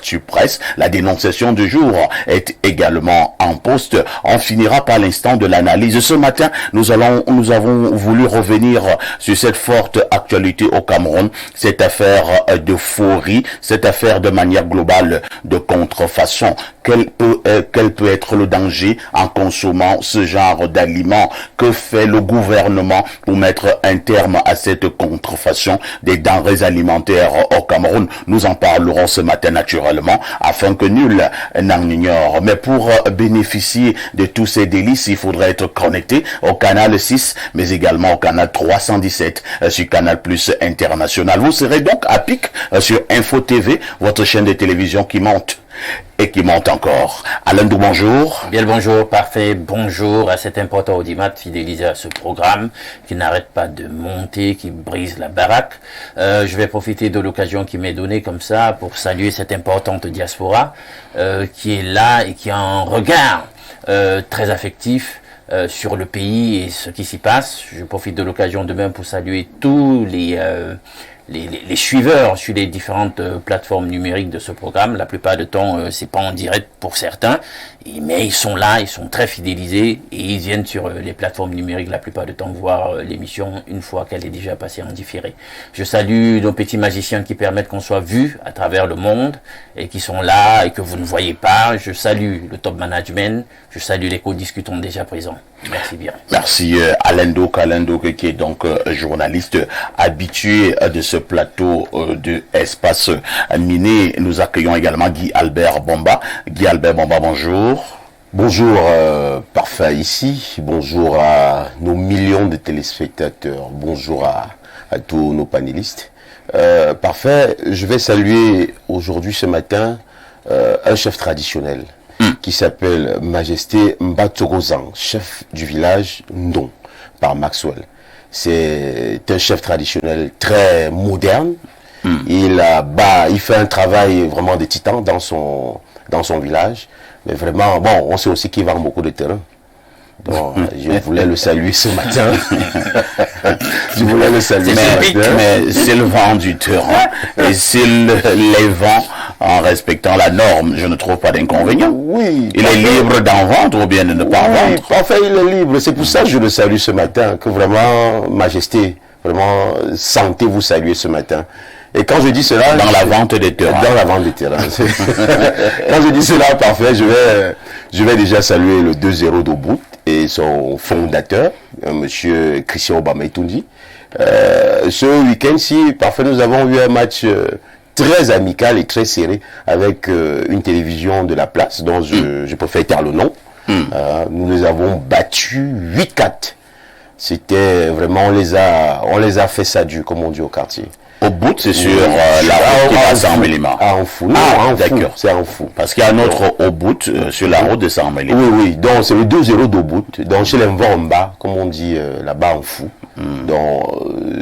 l'actu presse. La dénonciation du jour est également en poste. On finira par l'instant de l'analyse. Ce matin, nous avons voulu revenir sur cette forte actualité au Cameroun, cette affaire de faurie, cette affaire de manière globale de contrefaçon. Quel peut être le danger en consommant ce genre d'aliments? Que fait le gouvernement pour mettre un terme à cette contrefaçon des denrées alimentaires au Cameroun? Nous en parlerons ce matin naturellement, afin que nul n'en ignore. Mais pour bénéficier de tous ces délices, il faudrait être connecté au canal 6, mais également au canal 317 sur Canal Plus International. Vous serez donc à pic sur Info TV, votre chaîne de télévision qui monte. Et qui monte encore. Alain Dou, bonjour. Bien le bonjour, parfait. Bonjour à cet important audimat fidélisé à ce programme qui n'arrête pas de monter, qui brise la baraque. Je vais profiter de l'occasion qui m'est donnée comme ça pour saluer cette importante diaspora qui est là et qui a un regard très affectif sur le pays et ce qui s'y passe. Je profite de l'occasion demain pour saluer tous les suiveurs sur les différentes plateformes numériques de ce programme. La plupart du temps, c'est pas en direct pour certains, mais ils sont là, ils sont très fidélisés et ils viennent sur les plateformes numériques la plupart du temps voir l'émission une fois qu'elle est déjà passée en différé. Je salue nos petits magiciens qui permettent qu'on soit vu à travers le monde et qui sont là et que vous ne voyez pas. Je salue le top management, je salue les co-discutants déjà présents. Merci bien. Merci Alain Douk qui est donc journaliste habitué de ce plateau de Espace Miné. Nous accueillons également Guy Albert Bomba. Guy Albert Bomba, bonjour. Bonjour Parfait ici, bonjour à nos millions de téléspectateurs, bonjour à tous nos panélistes. Parfait, je vais saluer aujourd'hui ce matin un chef traditionnel qui s'appelle Majesté Mbatogozan, chef du village Ndon, par Maxwell. C'est un chef traditionnel très moderne. Il fait un travail vraiment de titan dans son village. Mais vraiment, bon, on sait aussi qu'il vend beaucoup de terrain. Donc, je voulais le saluer ce matin. Mais s'il vend du terrain et s'il les vend en respectant la norme, je ne trouve pas d'inconvénient. Oui. Il est libre d'en vendre ou bien de ne pas vendre. Parfait, il est libre. C'est pour ça que je le salue ce matin. Que vraiment, Majesté, vraiment, santé vous saluer ce matin. Et quand je dis cela... Dans la vente des terrains. Dans la vente des terrains. Quand je dis cela, parfait, je vais déjà saluer le 2-0 d'Obout et son fondateur, monsieur Christian Obama-Etundi. Ce week-end-ci, parfait, nous avons eu un match très amical et très serré avec une télévision de la place dont je préfère taire le nom. Nous les avons battus 8-4. C'était vraiment, on les a fait ça dur, comme on dit au quartier. Au bout, c'est sur la route qui va à Saint-Mélima. D'accord. C'est en fou. Parce qu'il y a un autre au bout sur la route de Saint-Mélima. Oui. Donc, c'est le 2-0 d'au bout. Donc, chez les en bas, comme on dit là-bas en fou. Donc,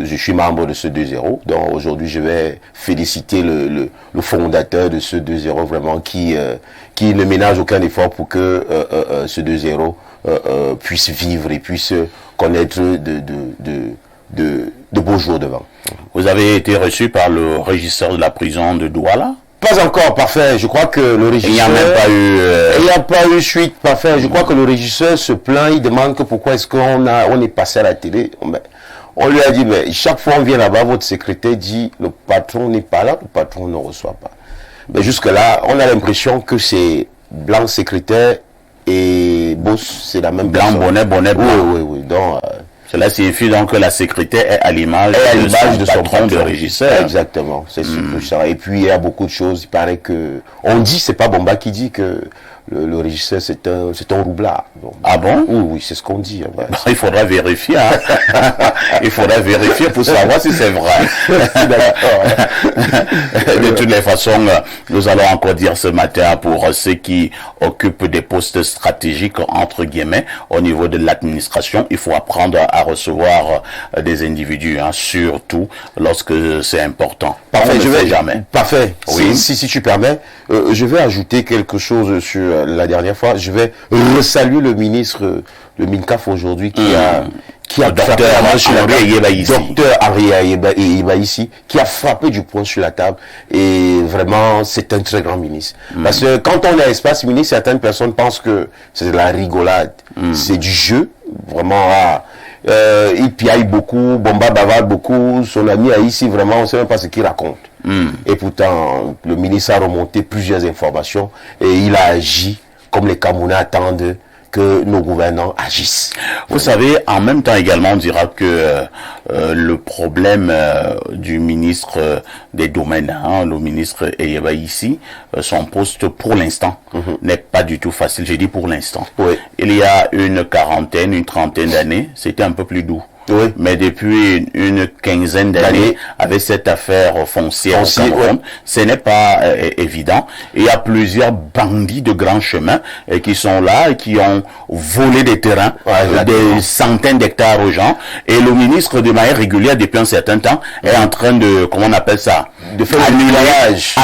je suis membre de ce 2-0. Donc, aujourd'hui, je vais féliciter le fondateur de ce 2-0, vraiment, qui ne ménage aucun effort pour que ce 2-0 puisse vivre et puisse connaître de beaux jours devant. Vous avez été reçu par le régisseur de la prison de Douala? Pas encore, parfait. Je crois que le régisseur... Il n'y a même pas eu... Il n'y a pas eu suite, parfait. Je crois que le régisseur se plaint, il demande que pourquoi est-ce on est passé à la télé. On lui a dit, mais chaque fois on vient là-bas, votre secrétaire dit, le patron n'est pas là, le patron ne reçoit pas. Mais jusque-là, on a l'impression que c'est blanc secrétaire et boss, c'est la même blanc, bonnet, blanc. Oui. Donc... Cela signifie donc que la secrétaire est à l'image de son patron de régisseur. Exactement, c'est surtout ça. Et puis il y a beaucoup de choses. Il paraît que on dit, c'est pas Bomba qui dit que le régisseur c'est un roublard. Donc, ah bon? Oui, c'est ce qu'on dit. Ouais. Il faudra vérifier. Il faudra vérifier pour savoir si c'est vrai. De toutes les façons, nous allons encore dire ce matin pour ceux qui occupent des postes stratégiques entre guillemets au niveau de l'administration, il faut apprendre à recevoir des individus, surtout lorsque c'est important. Parfait, jamais. Parfait. Oui. Si tu permets, je vais ajouter quelque chose sur la dernière fois. Je vais resaluer le ministre, le MINCAF aujourd'hui, qui a docteur Henri Ayeba ici, qui a frappé du poing sur la table. Et vraiment, c'est un très grand ministre. Parce que quand on est à Espace Midi, certaines personnes pensent que c'est de la rigolade. C'est du jeu. Vraiment, il piaille beaucoup, Bomba bavarde beaucoup. Son ami ici, vraiment, on ne sait même pas ce qu'il raconte. Et pourtant, le ministre a remonté plusieurs informations et il a agi comme les Camerounais attendent que nos gouvernants agissent. Vous savez, en même temps également, on dira que le problème du ministre des Domaines, le ministre Ayeba ici, son poste pour l'instant n'est pas du tout facile. J'ai dit pour l'instant. Oui. Il y a une trentaine d'années, c'était un peu plus doux. Oui. Mais depuis une quinzaine d'années, avec cette affaire foncière au Cameroun, ce n'est pas évident. Et il y a plusieurs bandits de grands chemins qui sont là et qui ont volé des terrains, des centaines d'hectares aux gens. Et le ministre, de manière régulière, depuis un certain temps, est en train de, comment on appelle ça, de faire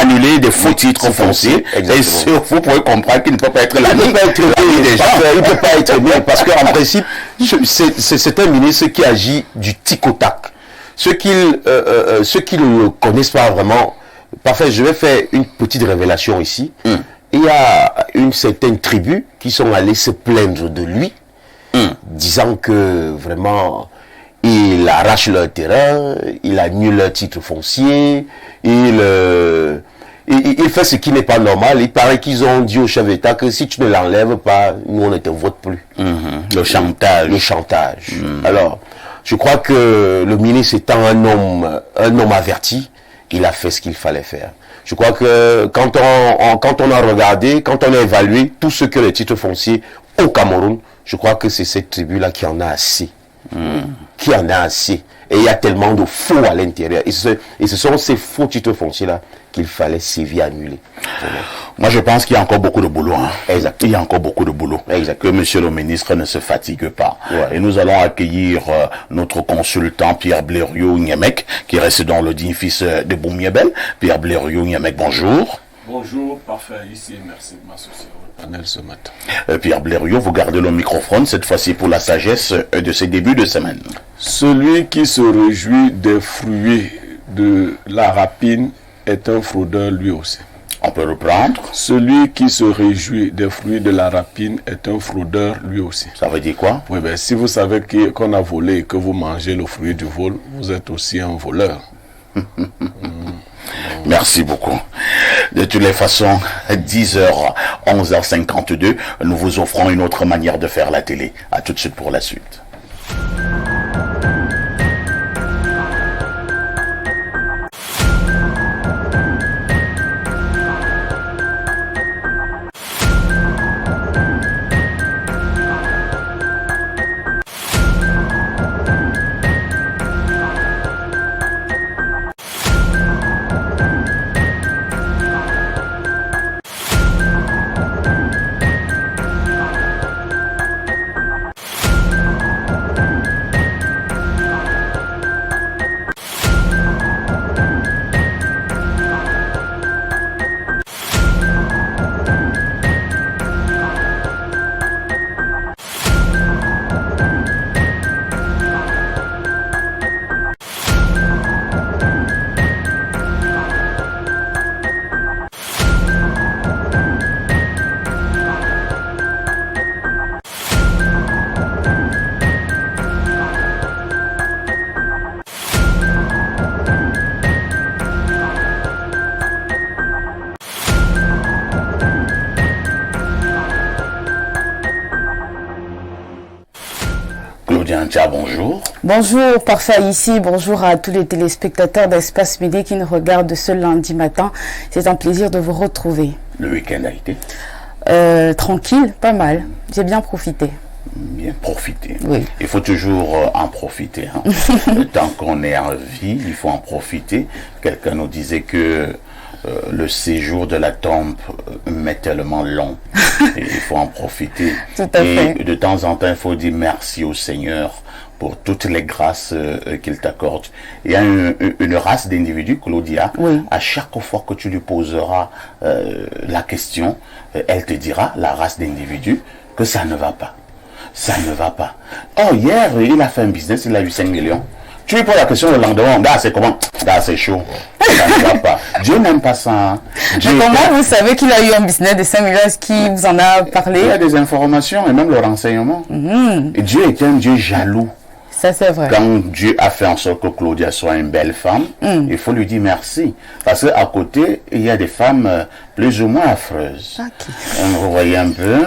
annuler des faux titres fonciers. Et vous pouvez comprendre qu'il ne peut pas être là. Il ne peut pas être bien parce qu'en principe, c'est un ministre qui agit du tic au tac. Ceux qui ne connaissent pas vraiment, parfait, je vais faire une petite révélation ici. Il y a une certaine tribu qui sont allés se plaindre de lui, disant que vraiment il arrache leur terrain, il annule leur titre foncier, il fait ce qui n'est pas normal. Il paraît qu'ils ont dit au chef d'État que si tu ne l'enlèves pas, nous on ne te vote plus. Le chantage. Le chantage. Alors, je crois que le ministre étant un homme averti, il a fait ce qu'il fallait faire. Je crois que quand on a regardé, quand on a évalué tout ce que les titres fonciers au Cameroun, je crois que c'est cette tribu-là qui en a assez. Qui en a assez. Et il y a tellement de faux à l'intérieur. Et ce sont ces faux titres fonciers-là qu'il fallait sévir annuler. Moi, je pense qu'il y a encore beaucoup de boulot. Exact. Il y a encore beaucoup de boulot. Exact. Que monsieur le ministre ne se fatigue pas. Ouais. Et nous allons accueillir notre consultant Pierre Blériot-Niamek, qui reste dans le digne fils de Boumiebel. Pierre Blériot-Niamek, bonjour. Bonjour, parfait ici, merci de m'associer au panel ce matin. Pierre Blériot, vous gardez le microphone, cette fois-ci pour la sagesse de ces débuts de semaine. Celui qui se réjouit des fruits de la rapine est un fraudeur lui aussi. On peut reprendre. Celui qui se réjouit des fruits de la rapine est un fraudeur lui aussi. Ça veut dire quoi? Oui, ben, si vous savez qu'on a volé et que vous mangez le fruit du vol, vous êtes aussi un voleur. Merci beaucoup. De toutes les façons, 10h, 11h52, nous vous offrons une autre manière de faire la télé. À tout de suite pour la suite. Bonjour. Bonjour, parfait ici. Bonjour à tous les téléspectateurs d'Espace Midi qui nous regardent ce lundi matin. C'est un plaisir de vous retrouver. Le week-end a été tranquille, pas mal. J'ai bien profité. Bien profiter. Oui. Il faut toujours en profiter. Tant qu'on est en vie, il faut en profiter. Quelqu'un nous disait que le séjour de la tombe m'est tellement long. Et il faut en profiter. Tout à fait. Et de temps en temps, il faut dire merci au Seigneur pour toutes les grâces qu'il t'accorde. Il y a une race d'individus, Claudia, oui. À chaque fois que tu lui poseras la question, elle te dira, la race d'individus, que ça ne va pas. ça ne va pas. Oh, hier, il a fait un business, il a eu 5 millions. Tu lui poses la question le lendemain, gars, c'est comment? Gars, c'est chaud. Ça ne va pas. Dieu n'aime pas ça. Hein. Mais comment vous savez qu'il a eu un business de 5 millions? Est-ce qu'il vous en a parlé? Il y a des informations et même le renseignement. Et Dieu est un Dieu jaloux. Ça, c'est vrai. Quand Dieu a fait en sorte que Claudia soit une belle femme, il faut lui dire merci. Parce qu'à côté, il y a des femmes plus ou moins affreuses. Vous voyez un peu,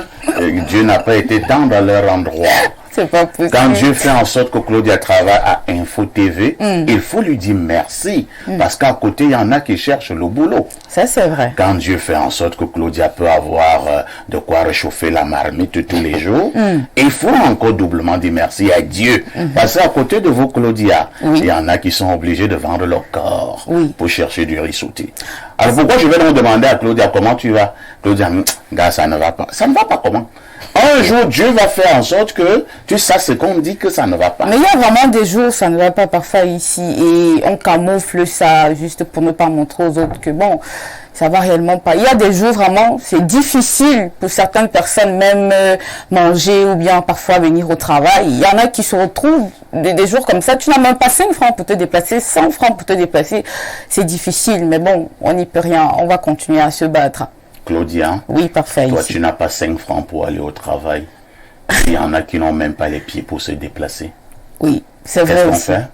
Dieu n'a pas été tendre à leur endroit. C'est pas possible. Quand Dieu fait en sorte que Claudia travaille à Info TV, il faut lui dire merci. Parce qu'à côté, il y en a qui cherchent le boulot. Ça, c'est vrai. Quand Dieu fait en sorte que Claudia peut avoir de quoi réchauffer la marmite tous les jours, il faut encore doublement dire merci à Dieu. Parce qu'à côté de vous, Claudia, il y en a qui sont obligés de vendre leur corps pour chercher du riz sauté. Alors pourquoi je vais donc demander à Claudia comment tu vas? Claudia, gars, ça ne va pas. Ça ne va pas comment? Un jour, Dieu va faire en sorte que tu saches ce qu'on dit que ça ne va pas. Mais il y a vraiment des jours où ça ne va pas parfois ici et on camoufle ça juste pour ne pas montrer aux autres que bon, ça va réellement pas. Il y a des jours vraiment, c'est difficile pour certaines personnes même manger ou bien parfois venir au travail. Il y en a qui se retrouvent des jours comme ça. Tu n'as même pas 5 francs pour te déplacer, 100 francs pour te déplacer. C'est difficile, mais bon, on n'y peut rien. On va continuer à se battre. Claudia, oui, parfait. Toi, ici. Tu n'as pas 5 francs pour aller au travail. Il y en a qui n'ont même pas les pieds pour se déplacer. Oui, c'est vrai aussi. Qu'est-ce qu'on fait?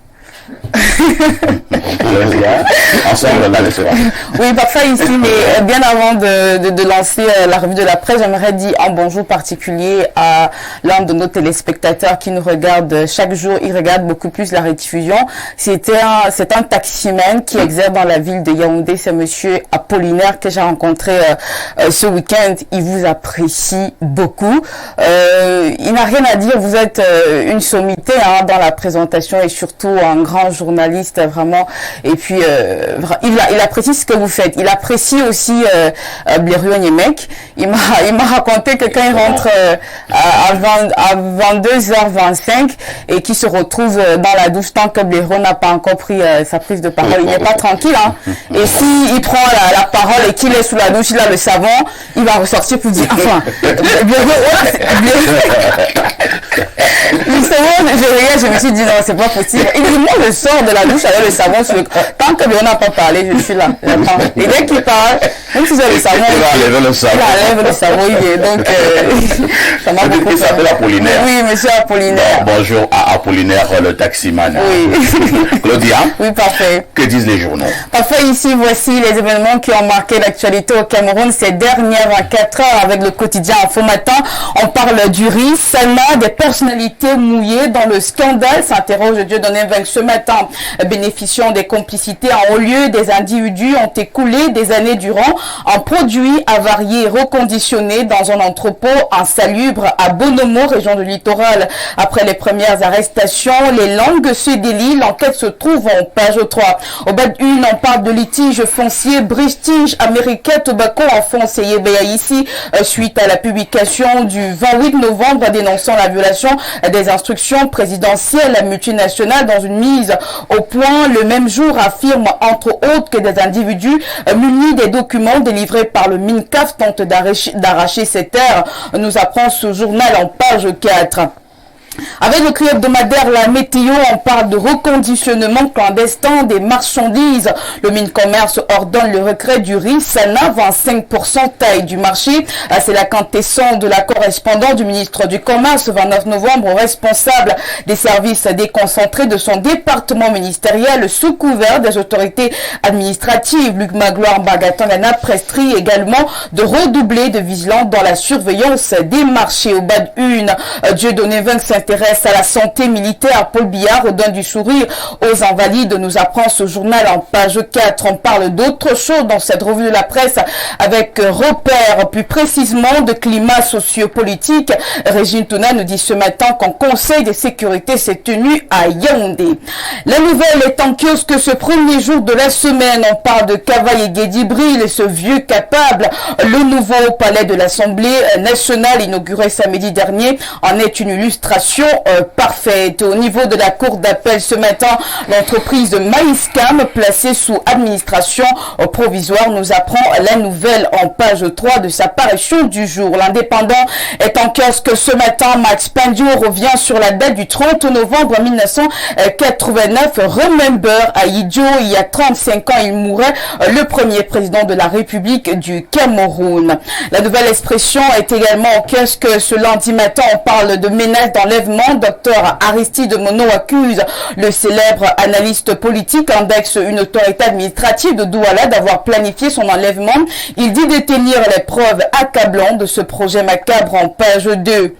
Ensemble, là, le soir. Oui, parfait ici, mais bien avant de lancer la revue de la presse, j'aimerais dire un bonjour particulier à l'un de nos téléspectateurs qui nous regarde chaque jour. Il regarde beaucoup plus la rediffusion. C'est un taximan qui exerce dans la ville de Yaoundé. C'est monsieur Apollinaire que j'ai rencontré ce week-end. Il vous apprécie beaucoup. Il n'a rien à dire. Vous êtes une sommité dans la présentation et surtout un grand journaliste vraiment, et puis il apprécie ce que vous faites. Il apprécie aussi Blériot Niemek. Il m'a raconté que quand il rentre à 22h25 et qu'il se retrouve dans la douche tant que Blériot n'a pas encore pris sa prise de parole, il n'est pas tranquille. Hein. Et s'il prend la parole et qu'il est sous la douche, il a le savon, il va ressortir pour dire enfin Blériot, je me suis dit non, c'est pas possible. Il dit moi je sors de la douche avec le savon sur le... Tant que Léon n'a pas parlé, je suis là. Et dès qu'il parle, même si j'ai le savon, il enlève le savon. Il enlève le savon, il est. Donc ça m'a beaucoup fait. Il s'appelle Apollinaire. Oui, monsieur Apollinaire. Bonjour à Apollinaire, le taximan. Oui. Claudia. Oui, parfait. Que disent les journaux? Parfait, ici voici les événements qui ont marqué l'actualité au Cameroun ces dernières 4 heures avec le quotidien Info Matin. On parle du riz, Sana, des personnalités mouillées dans le scandale, s'interroge Dieudonné Mbengue ce matin. Bénéficiant des complicités en haut lieu, des individus ont écoulé des années durant un produit avarié reconditionné dans un entrepôt insalubre à Bonomo, région du littoral. Après les premières arrestations, les langues se délient. L'enquête se trouve en page 3. Au bas d'une, on parle de litige foncier British American Tobacco en foncier ici, suite à la publication du 28 novembre dénonçant la violation des instructions présidentielles multinationales dans une mise au point le même jour, affirme entre autres que des individus munis des documents délivrés par le MINCAF tentent d'arracher ces terres, nous apprend ce journal en page 4. Avec le cri hebdomadaire La Météo, on parle de reconditionnement clandestin des marchandises. Le Mincommerce ordonne le retrait du riz Sana, 25% taille du marché. C'est la quintessence de la correspondance du ministre du Commerce, 29 novembre, responsable des services déconcentrés de son département ministériel sous couvert des autorités administratives. Luc Magloire Bagaton-Lana prescrit également de redoubler de vigilance dans la surveillance des marchés. Au bas d'une, Dieudonné Mbengue s'intéresse à la santé militaire. Paul Biya redonne du sourire aux invalides, nous apprend ce journal en page 4. On parle d'autre chose dans cette revue de la presse avec repère, plus précisément de climat sociopolitique. Régine Touna nous dit ce matin qu'un conseil de sécurité s'est tenu à Yaoundé. La nouvelle est en kiosque ce premier jour de la semaine. On parle de Cavaille et Guédibril et ce vieux capable. Le nouveau palais de l'Assemblée nationale inauguré samedi dernier en est une illustration. situation parfaite. Au niveau de la cour d'appel ce matin, l'entreprise Maïscam, placée sous administration provisoire, nous apprend la nouvelle en page 3 de sa parution du jour. L'Indépendant est en kiosque ce matin. Max Pandio revient sur la date du 30 novembre 1989. Remember à Idjo, il y a 35 ans, il mourait, le premier président de la République du Cameroun. La nouvelle expression est également en kiosque ce lundi matin. On parle de menace d'enlèvement. Docteur Aristide Mono accuse le célèbre analyste politique, indexe une autorité administrative de Douala d'avoir planifié son enlèvement. Il dit détenir les preuves accablantes de ce projet macabre en page 2.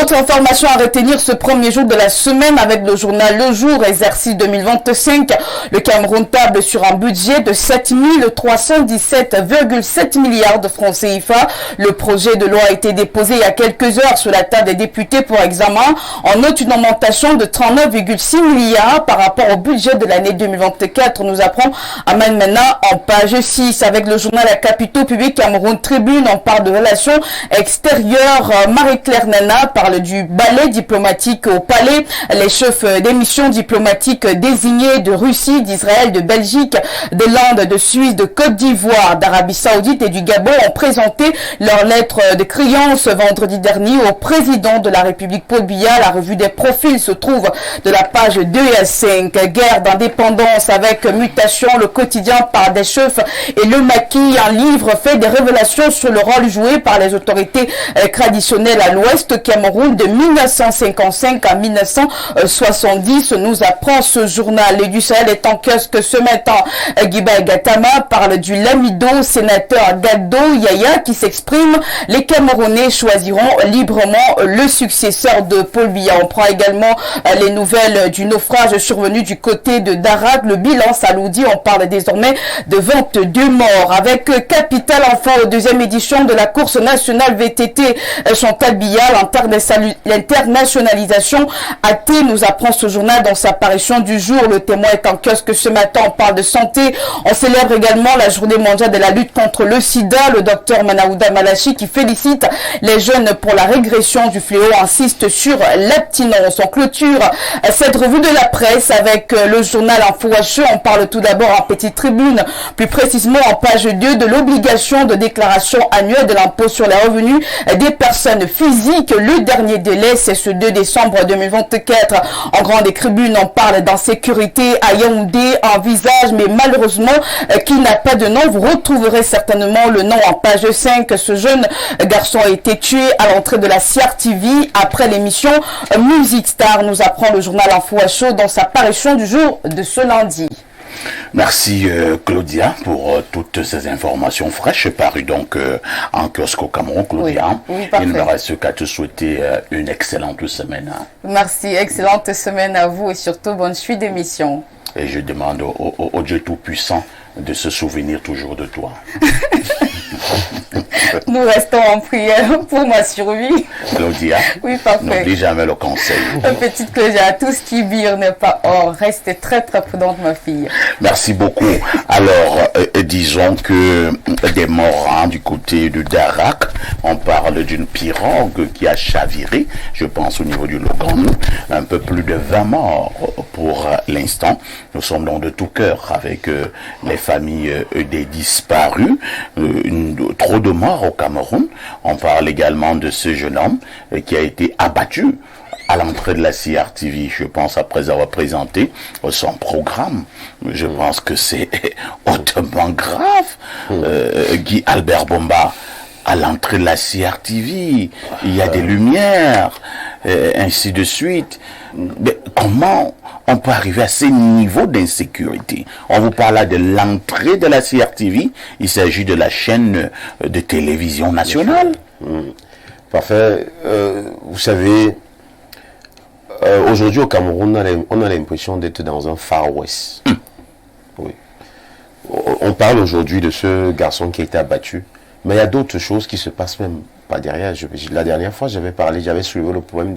Autre information à retenir ce premier jour de la semaine avec le journal Le Jour, exercice 2025. Le Cameroun table sur un budget de 7317,7 milliards de francs CFA. Le projet de loi a été déposé il y a quelques heures sur la table des députés pour examen. On note une augmentation de 39,6 milliards par rapport au budget de l'année 2024. Nous apprend Aman Mena en page 6 avec le journal La Capitaux Public Cameroun Tribune. On parle de relations extérieures. Marie-Claire Nana parle du ballet diplomatique au palais. Les chefs des missions diplomatiques désignés de Russie, d'Israël, de Belgique, de l'Inde, de Suisse, de Côte d'Ivoire, d'Arabie Saoudite et du Gabon ont présenté leur lettre de créance vendredi dernier au président de la République Paul Biya. La revue des profils se trouve de la page 2 à 5. Guerre d'indépendance avec mutation, le quotidien par des chefs et le maquis. Un livre fait des révélations sur le rôle joué par les autorités traditionnelles à l'ouest Cameroun de 1955 à 1970, nous apprend ce journal. Et du Sahel est en kiosque ce matin. Guiba Gatama parle du Lamido, sénateur Gaddo Yaya qui s'exprime. Les Camerounais choisiront librement le successeur de Paul Biya. On prend également les nouvelles du naufrage survenu du côté de Darak. Le bilan s'alourdit. On parle désormais de 22 morts. Avec Capital Enfant, deuxième édition de la course nationale VTT Chantal Biya, l'internationalisation actée, nous apprend ce journal dans sa parution du jour. Le Témoin est en kiosque ce matin. On parle de santé. On célèbre également la journée mondiale de la lutte contre le sida. Le docteur Manaouda Malachi qui félicite les jeunes pour la régression du fléau insiste sur l'abstinence. On clôture cette revue de la presse avec le journal Info HE. On parle tout d'abord en petite tribune, plus précisément en page 2 de l'obligation de déclaration annuelle de l'impôt sur les revenus des personnes physiques. Le dernier délai, c'est ce 2 décembre 2024. En grande tribune, on parle d'insécurité à Yaoundé, un visage, mais malheureusement, qui n'a pas de nom. Vous retrouverez certainement le nom en page 5. Ce jeune garçon a été tué à l'entrée de la CRTV après l'émission Music Star, nous apprend le journal Info HO dans sa parution du jour de ce lundi. Merci Claudia pour toutes ces informations fraîches parues donc en kiosque au Cameroun. Claudia, oui, il ne me reste qu'à te souhaiter une excellente semaine. Merci, excellente semaine à vous et surtout bonne suite d'émission. Et je demande au Dieu Tout-Puissant de se souvenir toujours de toi. Nous restons en prière pour ma survie. Claudia, oui, parfait. N'oublie jamais le conseil. Petite Claudia, tout ce qui brille n'est pas or. Restez très très prudente, ma fille. Merci beaucoup. Alors, disons que des morts du côté de Darak, on parle d'une pirogue qui a chaviré, je pense au niveau du Logan, un peu plus de 20 morts pour l'instant. Nous sommes donc de tout cœur avec les familles des disparus. Trop de morts au Cameroun. On parle également de ce jeune homme qui a été abattu à l'entrée de la CRTV, je pense, après avoir présenté son programme. Je pense que c'est hautement grave. Guy Albert Bomba, à l'entrée de la CRTV, il y a des lumières, ainsi de suite. Mais comment on peut arriver à ces niveaux d'insécurité? On vous parle là de l'entrée de la CRTV, il s'agit de la chaîne de télévision nationale. Parfait. Vous savez, aujourd'hui au Cameroun, on a l'impression d'être dans un Far West. Oui. On parle aujourd'hui de ce garçon qui a été abattu, mais il y a d'autres choses qui se passent même pas derrière. La dernière fois, j'avais soulevé le problème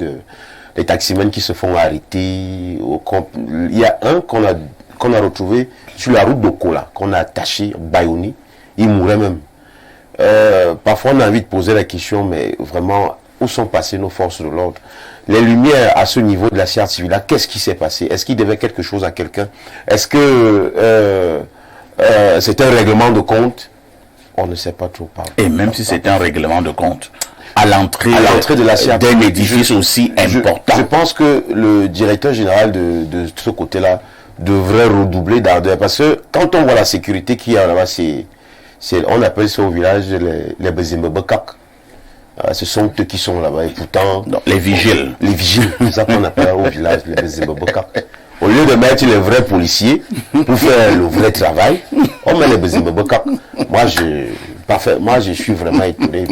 des taximens qui se font arrêter. Il y a un qu'on a retrouvé sur la route de Kola, qu'on a attaché, Bayoni. Il mourait même. Parfois, on a envie de poser la question, mais vraiment, où sont passées nos forces de l'ordre? Les lumières à ce niveau de la société civile, qu'est-ce qui s'est passé? Est-ce qu'il devait quelque chose à quelqu'un? Est-ce que c'est un règlement de compte? On ne sait pas trop parler. Et même si c'est un règlement de compte, à l'entrée de la CRTV, d'un édifice aussi important. Je pense que le directeur général de ce côté-là devrait redoubler d'ardeur. Parce que quand on voit la sécurité qu'il y a là-bas, on appelle ça au village les Bezimbebekak. Ce sont eux qui sont là-bas. Et pourtant, les vigiles. Les vigiles, c'est ça qu'on appelle au village les Bezimbebekak. Au lieu de mettre les vrais policiers pour faire le vrai travail, on met les Bezimbebekak. Moi, je suis vraiment étonné.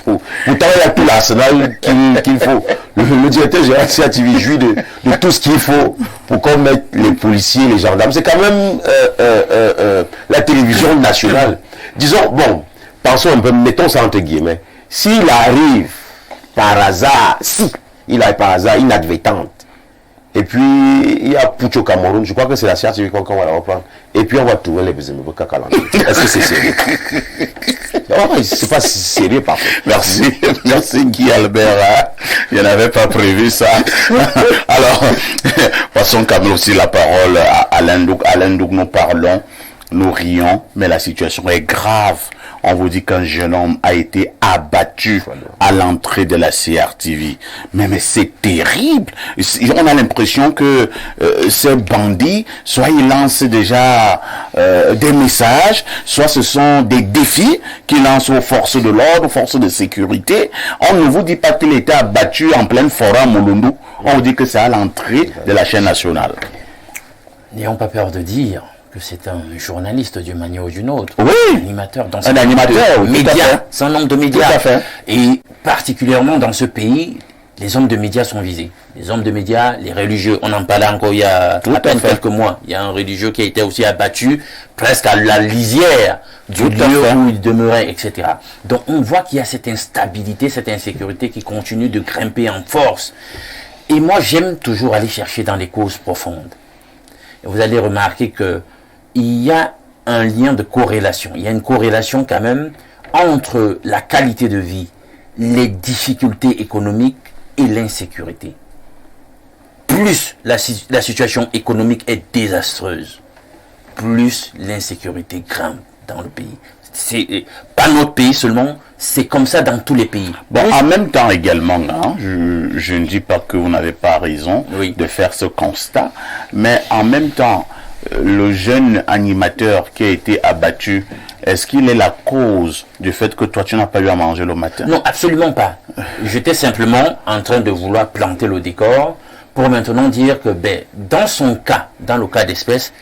Pourtant, il y a tout l'arsenal qu'il faut. Le directeur général de CATV jouit de tout ce qu'il faut pour qu'on mette les policiers, les gendarmes. C'est quand même la télévision nationale. Disons, bon, pensons un peu, mettons ça entre guillemets. S'il arrive par hasard, inadvertante, et puis il y a Pucho Cameroun, je crois que c'est la CATV qu'on va la reprendre, et puis on va trouver les Bezimbebekak à l'entrée. Est-ce que c'est sérieux? C'est pas sérieux, parfois. Merci Guy Albert. Il n'y en avait pas prévu ça. Alors, passons quand même aussi la parole à Alain Douk. Alain Douk, nous parlons, nous rions, mais la situation est grave. On vous dit qu'un jeune homme a été abattu à l'entrée de la CRTV. Mais c'est terrible. On a l'impression que ces bandits, soit ils lancent déjà des messages, soit ce sont des défis qu'ils lancent aux forces de l'ordre, aux forces de sécurité. On ne vous dit pas qu'il était abattu en pleine forêt à Molundu. On vous dit que c'est à l'entrée de la chaîne nationale. N'ayons pas peur de dire que c'est un journaliste d'une manière ou d'une autre, oui, un animateur dans un animateur, médias, c'est un nombre de médias, tout à fait. Et particulièrement dans ce pays, les hommes de médias sont visés. Les hommes de médias, les religieux, on en parlait encore il y a à peine quelques mois. Il y a un religieux qui a été aussi abattu presque à la lisière du lieu où il demeurait, etc. Donc on voit qu'il y a cette instabilité, cette insécurité qui continue de grimper en force. Et moi j'aime toujours aller chercher dans les causes profondes. Et vous allez remarquer que il y a un lien de corrélation. Il y a une corrélation quand même entre la qualité de vie, les difficultés économiques et l'insécurité. Plus la situation économique est désastreuse, plus l'insécurité grimpe dans le pays. C'est pas notre pays seulement, c'est comme ça dans tous les pays. Bon, en même temps également, hein, je ne dis pas que vous n'avez pas raison de faire ce constat, mais en même temps, le jeune animateur qui a été abattu, est-ce qu'il est la cause du fait que toi tu n'as pas eu à manger le matin? Non, absolument pas. J'étais simplement en train de vouloir planter le décor pour maintenant dire que dans son cas, dans le cas d'espèce,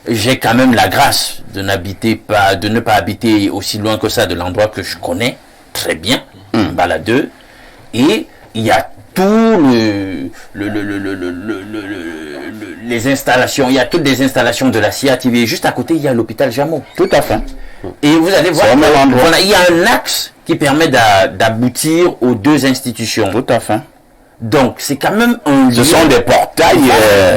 j'ai quand même la grâce de ne pas habiter aussi loin que ça de l'endroit que je connais très bien, baladeux, et il y a tout les installations, il y a toutes les installations de la CATV. Juste à côté, il y a l'hôpital Jameau. Tout à fait. Et vous allez voir, voilà, il y a un axe qui permet d'aboutir aux deux institutions. Tout à fait. Donc, c'est quand même un lieu. Ce sont des portails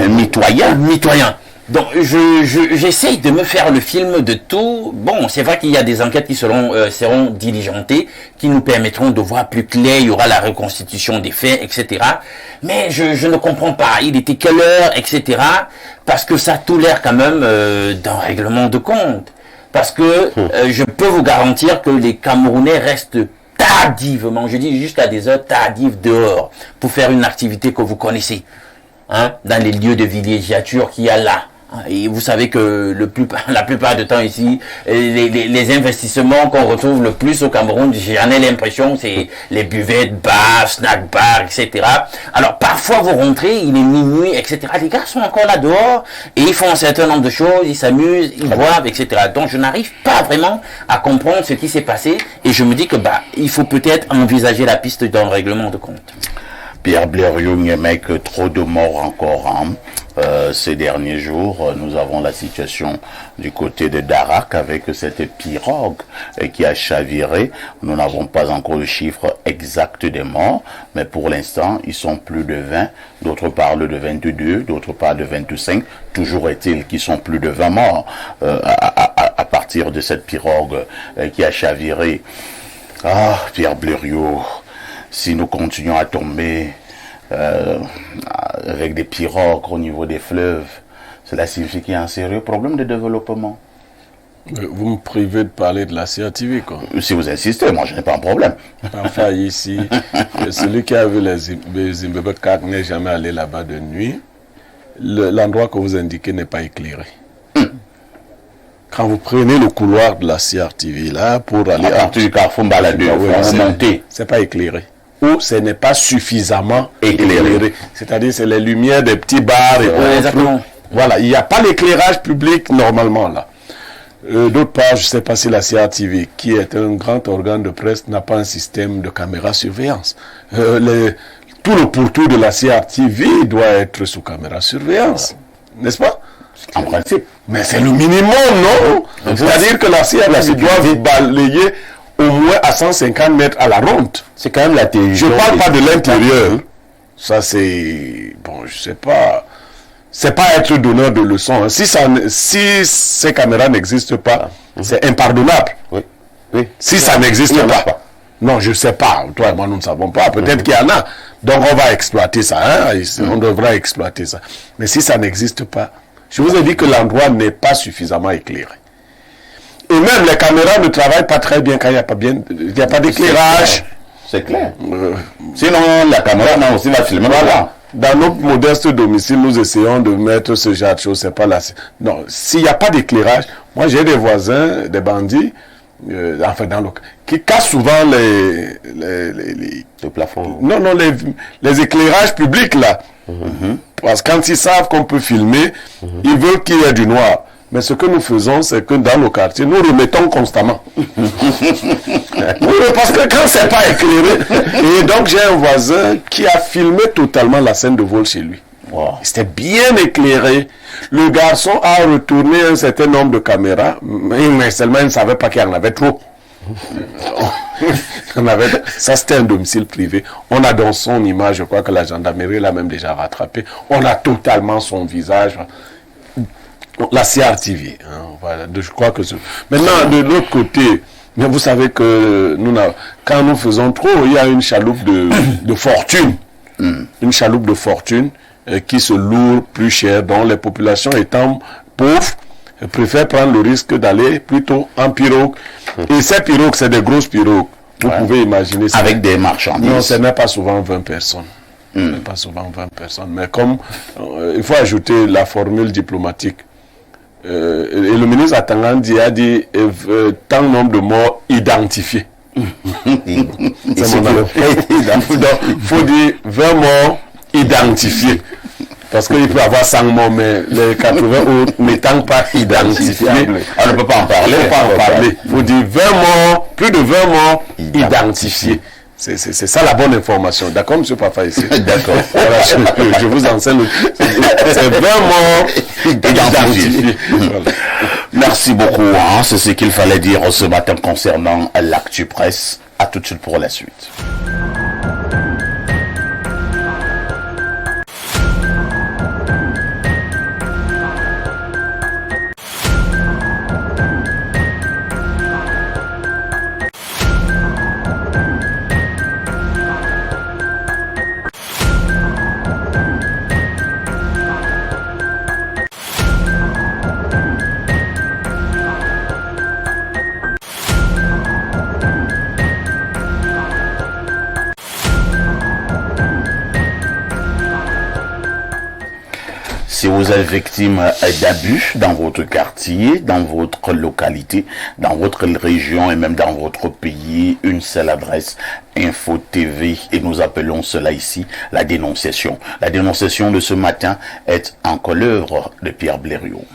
mitoyens. Mitoyens. Donc, j'essaye de me faire le film de tout. Bon, c'est vrai qu'il y a des enquêtes qui seront diligentées, qui nous permettront de voir plus clair. Il y aura la reconstitution des faits, etc. Mais je ne comprends pas. Il était quelle heure, etc. Parce que ça a tout l'air quand même d'un règlement de compte. Parce que je peux vous garantir que les Camerounais restent tardivement, je dis jusqu'à des heures tardives dehors, pour faire une activité que vous connaissez, hein, dans les lieux de villégiature qu'il y a là. Et vous savez que la plupart du temps ici, les investissements qu'on retrouve le plus au Cameroun, j'en ai l'impression, c'est les buvettes, bars, snack bars, etc. Alors parfois vous rentrez, il est minuit, etc. Les gars sont encore là dehors et ils font un certain nombre de choses, ils s'amusent, ils boivent, etc. Donc je n'arrive pas vraiment à comprendre ce qui s'est passé et je me dis que il faut peut-être envisager la piste d'un règlement de compte. Pierre Blériot, mec, trop de morts encore. Hein. Ces derniers jours, nous avons la situation du côté de Darak avec cette pirogue qui a chaviré. Nous n'avons pas encore le chiffre exact des morts, mais pour l'instant, ils sont plus de 20. D'autres parlent de 22, d'autres parlent de 25. Toujours est-il qu'ils sont plus de 20 morts à partir de cette pirogue qui a chaviré. Ah, Pierre Blériot. si nous continuons à tomber avec des pirogues au niveau des fleuves, cela signifie qu'il y a un sérieux problème de développement. Vous me privez de parler de la CRTV, quoi. Si vous insistez, moi je n'ai pas un problème. Parfois ici, celui qui a vu les Zimbabwe 4 n'est jamais allé là-bas de nuit. L'endroit que vous indiquez n'est pas éclairé. Quand vous prenez le couloir de la CRTV là pour aller à partir du carrefour Mbaladé, c'est pas éclairé. Ou ce n'est pas suffisamment éclairé. C'est-à-dire c'est les lumières des petits bars et autres. Voilà, il n'y a pas l'éclairage public normalement là. D'autre part, je ne sais pas si la CRTV, qui est un grand organe de presse, n'a pas un système de caméra surveillance. Tout le pourtour de la CRTV doit être sous caméra surveillance, n'est-ce pas? En principe. Mais c'est le minimum, non? C'est-à-dire que la CRTV doit vous balayer au moins à 150 mètres à la ronde. C'est quand même la télévision. Je ne parle pas de l'intérieur. Ça, c'est... Bon, je ne sais pas... C'est pas être donneur de leçons. Si ces caméras n'existent pas, c'est impardonnable. Oui. Oui. Si ça n'existe pas. Non, je ne sais pas. Toi et moi, nous ne savons pas. Peut-être qu'il y en a. Donc, on va exploiter ça. Hein? On devra exploiter ça. Mais si ça n'existe pas, je vous ai dit que l'endroit n'est pas suffisamment éclairé. Et même les caméras ne travaillent pas très bien quand il n'y a pas d'éclairage. C'est clair. Sinon, la caméra n'a aussi la filmer. Voilà. Dans notre modeste domicile, nous essayons de mettre ce genre de choses. C'est pas là. Non, s'il n'y a pas d'éclairage, moi j'ai des voisins, des bandits, enfin qui cassent souvent les plafonds. Non, les éclairages publics là. Parce que quand ils savent qu'on peut filmer, ils veulent qu'il y ait du noir. Mais ce que nous faisons, c'est que dans nos quartiers, nous remettons constamment. Parce que quand c'est pas éclairé. Et donc j'ai un voisin qui a filmé totalement la scène de vol chez lui. Wow. C'était bien éclairé. Le garçon a retourné un certain nombre de caméras, mais seulement il ne savait pas qu'il y en avait trop. Ça c'était un domicile privé. On a dans son image, je crois que la gendarmerie l'a même déjà rattrapé. On a totalement son visage. La CRTV, hein, voilà, je crois que maintenant de l'autre côté, mais vous savez que quand nous faisons trop, il y a une chaloupe de fortune, une chaloupe de fortune qui se loue plus cher, dont les populations étant pauvres préfèrent prendre le risque d'aller plutôt en pirogue. Et ces pirogues, c'est des grosses pirogues. Vous pouvez imaginer ça. Avec des marchandises. Non, ce n'est pas souvent 20 personnes. Pas souvent 20 personnes. Mais comme il faut ajouter la formule diplomatique. Et le ministre Atangandi a dit tant nombre de morts identifiés. Il faut dire 20 morts identifiés. Parce qu'il peut y avoir 100 morts, mais les 80 autres n'étant pas identifiés, on ne peut pas en parler. Il faut dire 20 morts, plus de 20 morts identifiés. C'est ça la bonne information. D'accord, M. Papa ici? D'accord. Voilà, je vous enseigne. C'est vraiment identifié. Voilà. Merci beaucoup. Hein. C'est ce qu'il fallait dire ce matin concernant l'actu presse. À tout de suite pour la suite. Si vous êtes victime d'abus dans votre quartier, dans votre localité, dans votre région et même dans votre pays, une seule adresse, Info TV, et nous appelons cela ici la dénonciation. La dénonciation de ce matin est encore l'œuvre de Pierre Blériot.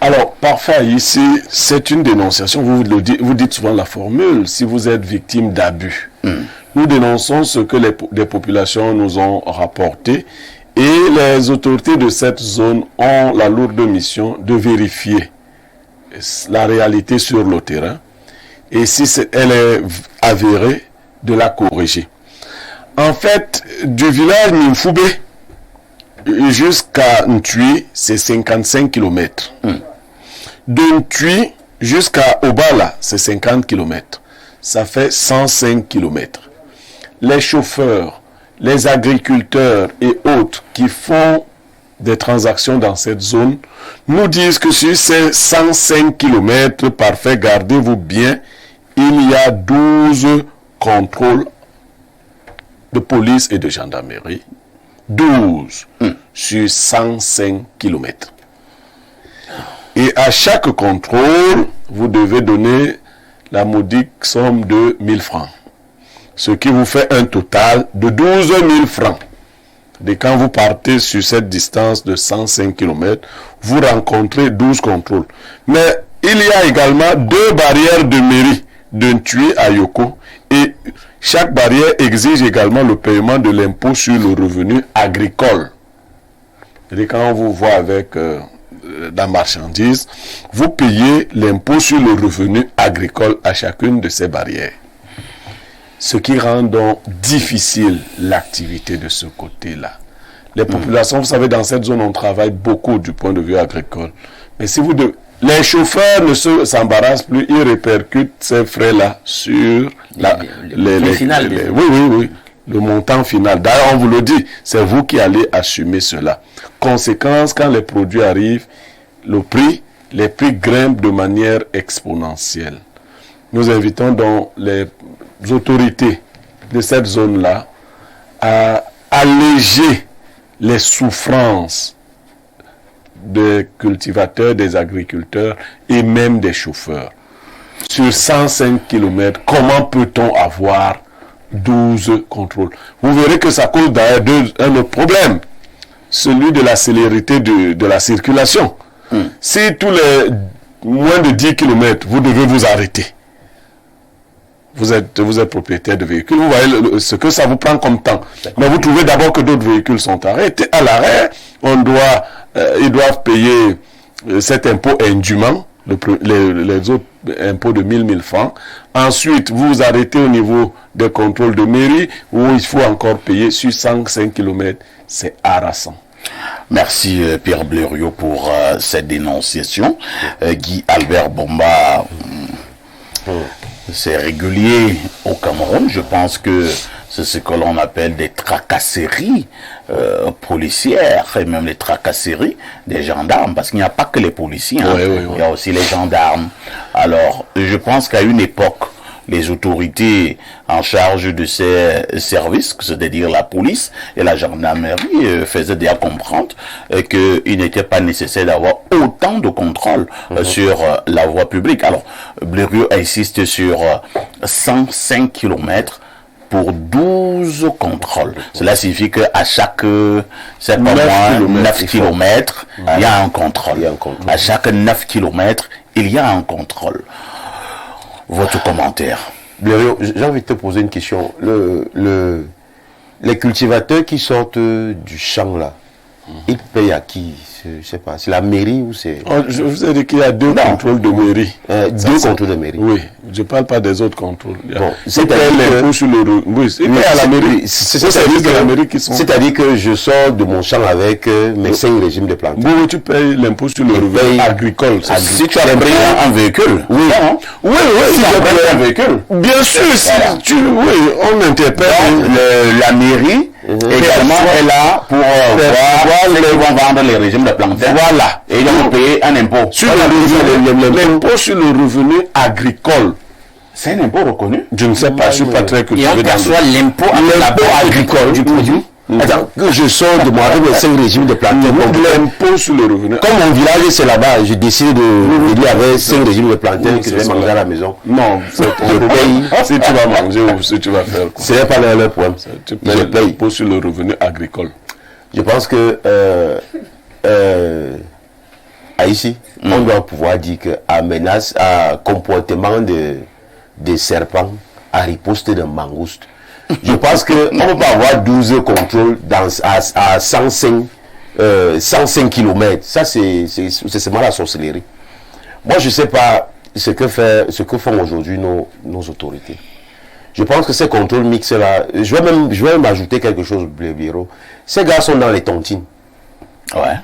Alors, parfois ici, c'est une dénonciation. Vous dites souvent la formule, si vous êtes victime d'abus. Nous dénonçons ce que les populations nous ont rapporté. Et les autorités de cette zone ont la lourde mission de vérifier la réalité sur le terrain. Et si elle est avérée, de la corriger. En fait, du village Nimfoubé jusqu'à Ntui, c'est 55 km. De Ntui jusqu'à Obala, c'est 50 km. Ça fait 105 km. les chauffeurs, les agriculteurs et autres qui font des transactions dans cette zone nous disent que sur ces 105 km parfaits, gardez-vous bien, il y a 12 contrôles de police et de gendarmerie. 12 sur 105 km. Et à chaque contrôle, vous devez donner la modique somme de 1000 francs. Ce qui vous fait un total de 12 000 francs. Et quand vous partez sur cette distance de 105 km, vous rencontrez 12 contrôles. Mais il y a également 2 barrières de mairie d'un tué à Yoko. Et chaque barrière exige également le paiement de l'impôt sur le revenu agricole. Et quand on vous voit avec la marchandise, vous payez l'impôt sur le revenu agricole à chacune de ces barrières. Ce qui rend donc difficile l'activité de ce côté-là. Les populations, vous savez, dans cette zone, on travaille beaucoup du point de vue agricole. Mais si les chauffeurs ne s'embarrassent plus, ils répercutent ces frais-là sur oui, le montant final. D'ailleurs, on vous le dit, c'est vous qui allez assumer cela. Conséquence, quand les produits arrivent, les prix grimpent de manière exponentielle. Nous invitons donc les autorités de cette zone-là à alléger les souffrances des cultivateurs, des agriculteurs et même des chauffeurs. Sur 105 km, comment peut-on avoir 12 contrôles? Vous verrez que ça cause d'ailleurs un autre problème, celui de la célérité de la circulation. Si tous les moins de 10 km, vous devez vous arrêter. Vous êtes propriétaire de véhicules, vous voyez ce que ça vous prend comme temps. Mais vous trouvez d'abord que d'autres véhicules sont arrêtés. À l'arrêt, ils doivent payer cet impôt indûment, les autres impôts de 1000 francs. Ensuite, vous vous arrêtez au niveau des contrôles de mairie, où il faut encore payer sur 105 km. C'est harassant. Merci Pierre Blériot pour cette dénonciation. Guy Albert Bomba, c'est régulier au Cameroun. Je pense que c'est ce que l'on appelle des tracasseries policières et même les tracasseries des gendarmes, parce qu'il n'y a pas que les policiers, hein. Il y a aussi les gendarmes. Alors, je pense qu'à une époque, les autorités en charge de ces services, c'est-à-dire la police et la gendarmerie, faisaient déjà comprendre qu'il n'était pas nécessaire d'avoir autant de contrôle sur la voie publique. Alors, Blériot insiste sur 105 km pour 12 contrôles. Cela signifie qu'à chaque 9 km, il y a un contrôle. À chaque 9 km, il y a un contrôle. Votre commentaire. Blériot, j'ai envie de te poser une question. Les cultivateurs qui sortent du champ là, ils payent à qui? Je sais pas, c'est la mairie ou c'est... Je vous ai dit qu'il y a 2 contrôles de mairie. 2 contrôles de mairie. Oui, je ne parle pas des autres contrôles. Bon, c'est-à-dire la mairie. C'est la mairie qui sont... C'est-à-dire que je sors de mon champ avec mes 5 régimes de plantation. Oui, tu payes l'impôt sur le revenu agricole. Si tu as payé un véhicule. Oui, si tu as payé un véhicule. Bien sûr, on interpelle la mairie. Également est là pour voir ceux qui vont vendre les régimes de plantain. Voilà. Et ils vont payer un impôt. Sur l'impôt sur le revenu agricole. C'est un impôt reconnu? Je ne sais pas, je ne suis pas très cultivé. Et on perçoit l'impôt agricole du produit. Attends, que je sors de moi avec mes 5 régimes de plantain. L'impôt sur le revenu. Comme mon village c'est là-bas, je décide de venir avec 5 régimes de plantain que je vais manger à la maison. Non, c'est ton problème. Si tu vas manger ou si tu vas faire quoi. Ce n'est pas leur problème. Tu payes l'impôt sur le revenu agricole. Je pense que ici, on doit pouvoir dire qu'à menace, à comportement de serpent, à riposte de mangouste. Je pense qu'on ne peut pas avoir 12 contrôles à 105 km. Ça, c'est seulement la sorcellerie. Moi, je ne sais pas ce que font aujourd'hui nos autorités. Je pense que ces contrôles mixtes-là, je vais même ajouter quelque chose, Blériot. Ces gars sont dans les tontines. Ouais.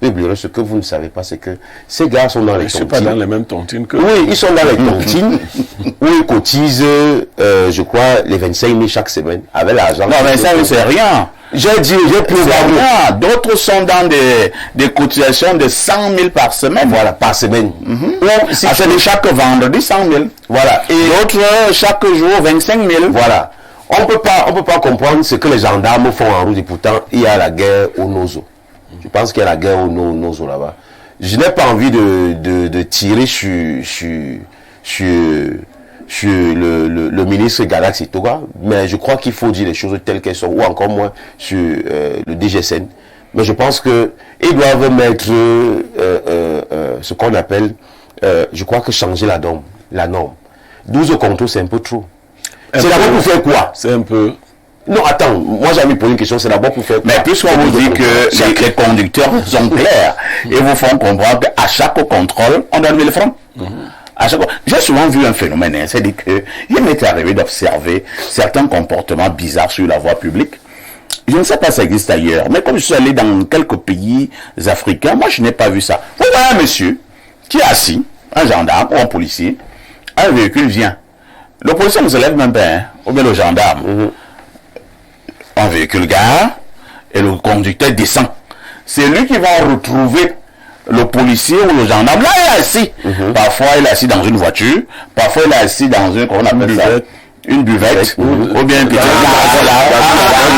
Oui, Blériot, ce que vous ne savez pas, c'est que ces gars sont dans les tontines. Ils ne sont pas dans les mêmes tontines que... Oui, ils sont dans les tontines. où ils cotisent, je crois, les 25 000 chaque semaine, avec l'argent. Non, 25 000, c'est rien. J'ai dit, j'ai prouvé. D'autres sont dans des cotisations de 100 000 par semaine. Voilà, par semaine. C'est de chaque vendredi 100 000. Voilà. Et d'autres, chaque jour 25 000. Voilà. On peut pas comprendre ce que les gendarmes font en route et pourtant il y a la guerre au Nozo. Je pense qu'il y a la guerre au Nozo là-bas. Je n'ai pas envie de tirer sur le ministre Galaxy Toga, mais je crois qu'il faut dire les choses telles qu'elles sont, ou encore moins sur le DGSN. Mais je pense que ils doivent mettre ce qu'on appelle, je crois que changer la norme. 12 contrôles, c'est un peu trop. C'est d'abord pour faire quoi? C'est un peu... Non, attends, moi j'ai envie de poser une question, c'est d'abord pour faire quoi? Mais puisqu'on vous dit que les conducteurs sont clairs et vous font comprendre qu'à chaque contrôle, on donne 1000 francs. J'ai souvent vu un phénomène, c'est-à-dire qu'il m'est arrivé d'observer certains comportements bizarres sur la voie publique. Je ne sais pas si ça existe ailleurs, mais comme je suis allé dans quelques pays africains, moi je n'ai pas vu ça. Vous voyez un monsieur qui est assis, un gendarme ou un policier, un véhicule vient. Le policier ne se lève même pas, hein, ou bien le gendarme. Un véhicule gare et le conducteur descend. C'est lui qui va retrouver le policier ou le gendarme. Là, il est assis. Parfois, il est assis dans une voiture. Parfois, il est assis dans une, comment on appelle ça? Une buvette. Ou bien un petit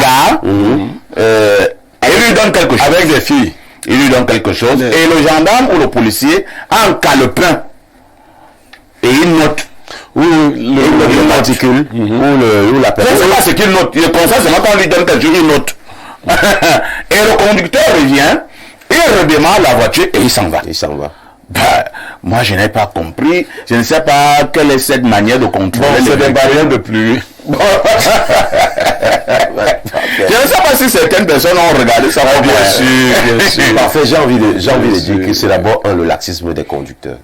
gare. Et il lui donne quelque chose. Avec des filles. Il lui donne quelque chose. Et le gendarme ou le policier a un calepin. Et il note. Ou le particule, ou la personne. Je ne sais pas ce qu'il note. Il est comme ça, c'est quand on lui donne quelque chose, il note. Et le conducteur revient, il redémarre la voiture et il s'en va. Moi, je n'ai pas compris. Je ne sais pas quelle est cette manière de contrôler. C'est des barrières de pluie. Je ne sais pas si certaines personnes ont regardé ça. Bien sûr. Parfait, j'ai envie de dire que c'est d'abord le laxisme des conducteurs.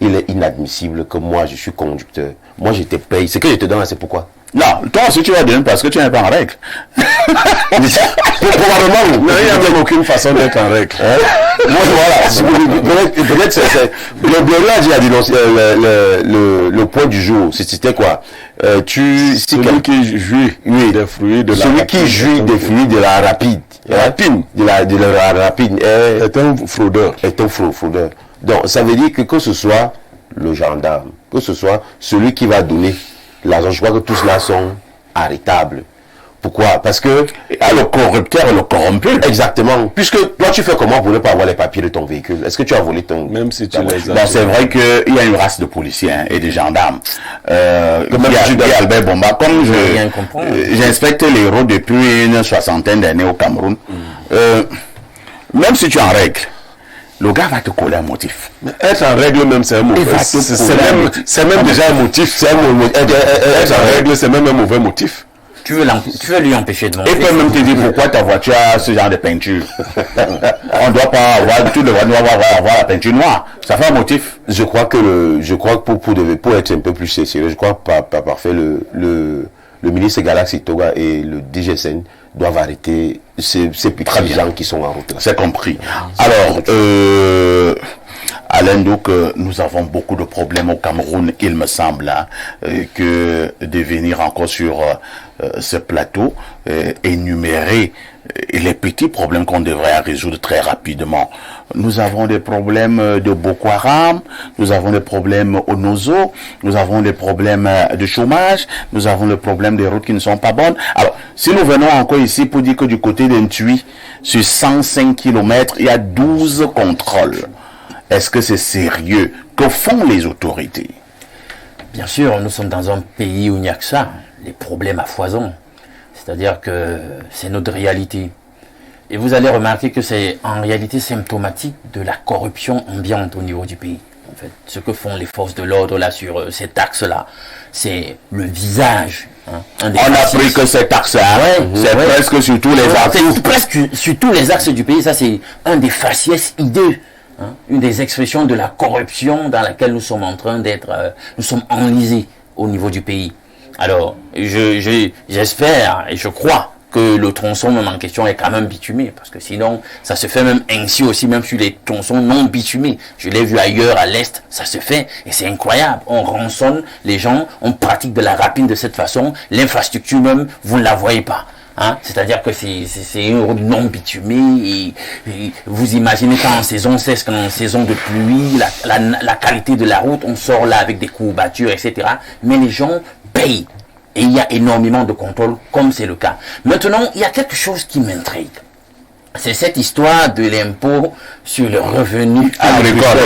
Il est inadmissible que moi, je suis conducteur. Moi, je te paye. Ce que je te donne, c'est pourquoi? Non, toi aussi, tu vas donner parce que tu n'es pas en règle. Probablement, il n'y a même aucune façon d'être en règle. Voilà. Peut-être c'est... Le là, a dénoncé le point du jour. C'était quoi? Celui qui jouit des fruits de la Celui qui jouit des fruits de la rapide. De la rapide. Est un fraudeur. Est un fraudeur. Donc, ça veut dire que ce soit le gendarme, que ce soit celui qui va donner l'argent, je crois que tous là sont arrêtables. Pourquoi? Parce que le corrupteur et le corrompu. Exactement. Puisque toi, tu fais comment pour ne pas avoir les papiers de ton véhicule? Est-ce que tu as volé ton... Même si tu les as... Bon, c'est vrai qu'il y a une race de policiers et de gendarmes. Comme Albert Bomba, comme j'inspecte les routes depuis une soixantaine d'années au Cameroun, même si tu es en règle, le gars va te coller un motif. Mais être en règle même, c'est un mauvais motif. C'est même déjà un motif. Être en règle, c'est même un mauvais motif. Tu veux lui empêcher de monter. Il peut même te dire pourquoi ta voiture a ce genre de peinture. On ne doit pas avoir, tu dois avoir la peinture noire. Ça fait un motif. Je crois que pour être un peu plus sérieux, je crois pas parfait, le ministre Galaxy Toga et le DGSN doivent arrêter ces petits gens qui sont en route. C'est compris. Alors, Alain, donc, nous avons beaucoup de problèmes au Cameroun, il me semble, hein, que de venir encore sur ce plateau, énumérer les petits problèmes qu'on devrait résoudre très rapidement. Nous avons des problèmes de Boko Haram, nous avons des problèmes au Nozo, nous avons des problèmes de chômage, nous avons le problème des routes qui ne sont pas bonnes. Alors, si nous venons encore ici pour dire que du côté d'Intui, sur 105 km, il y a 12 contrôles. Est-ce que c'est sérieux? Que font les autorités? Bien sûr, nous sommes dans un pays où il n'y a que ça, les problèmes à foison. C'est-à-dire que c'est notre réalité. Et vous allez remarquer que c'est en réalité symptomatique de la corruption ambiante au niveau du pays. En fait, ce que font les forces de l'ordre là sur cet axe-là, c'est le visage. On a pris que cet axe-là, c'est presque sur tous les axes. C'est presque sur tous les axes du pays. Ça, c'est un des faciès hideux. Une des expressions de la corruption dans laquelle nous sommes en train d'être, nous sommes enlisés au niveau du pays. Alors, j'espère et je crois que le tronçon même en question est quand même bitumé, parce que sinon ça se fait même ainsi aussi, même sur les tronçons non bitumés. Je l'ai vu ailleurs à l'est, ça se fait et c'est incroyable. On rançonne les gens, on pratique de la rapine de cette façon, l'infrastructure même vous ne la voyez pas. Hein? C'est-à-dire que c'est une route non bitumée et vous imaginez qu'en saison sèche, qu'en saison de pluie, la qualité de la route, on sort là avec des courbatures, etc. Mais les gens payent. Et il y a énormément de contrôle, comme c'est le cas. Maintenant, il y a quelque chose qui m'intrigue. C'est cette histoire de l'impôt sur le revenu agricole.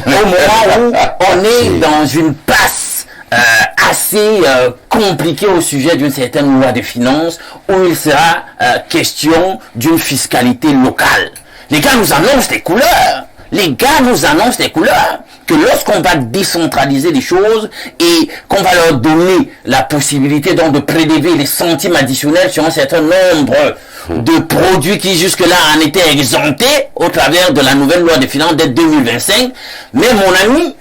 Au moment où on est dans une passe assez compliquée au sujet d'une certaine loi de finances, où il sera question d'une fiscalité locale. Les gars nous annoncent les couleurs. Les gars nous annoncent les couleurs. Que lorsqu'on va décentraliser les choses et qu'on va leur donner la possibilité donc de prélever les centimes additionnels sur un certain nombre de produits qui jusque-là en étaient exemptés au travers de la nouvelle loi de finances dès 2025. Mais mon ami,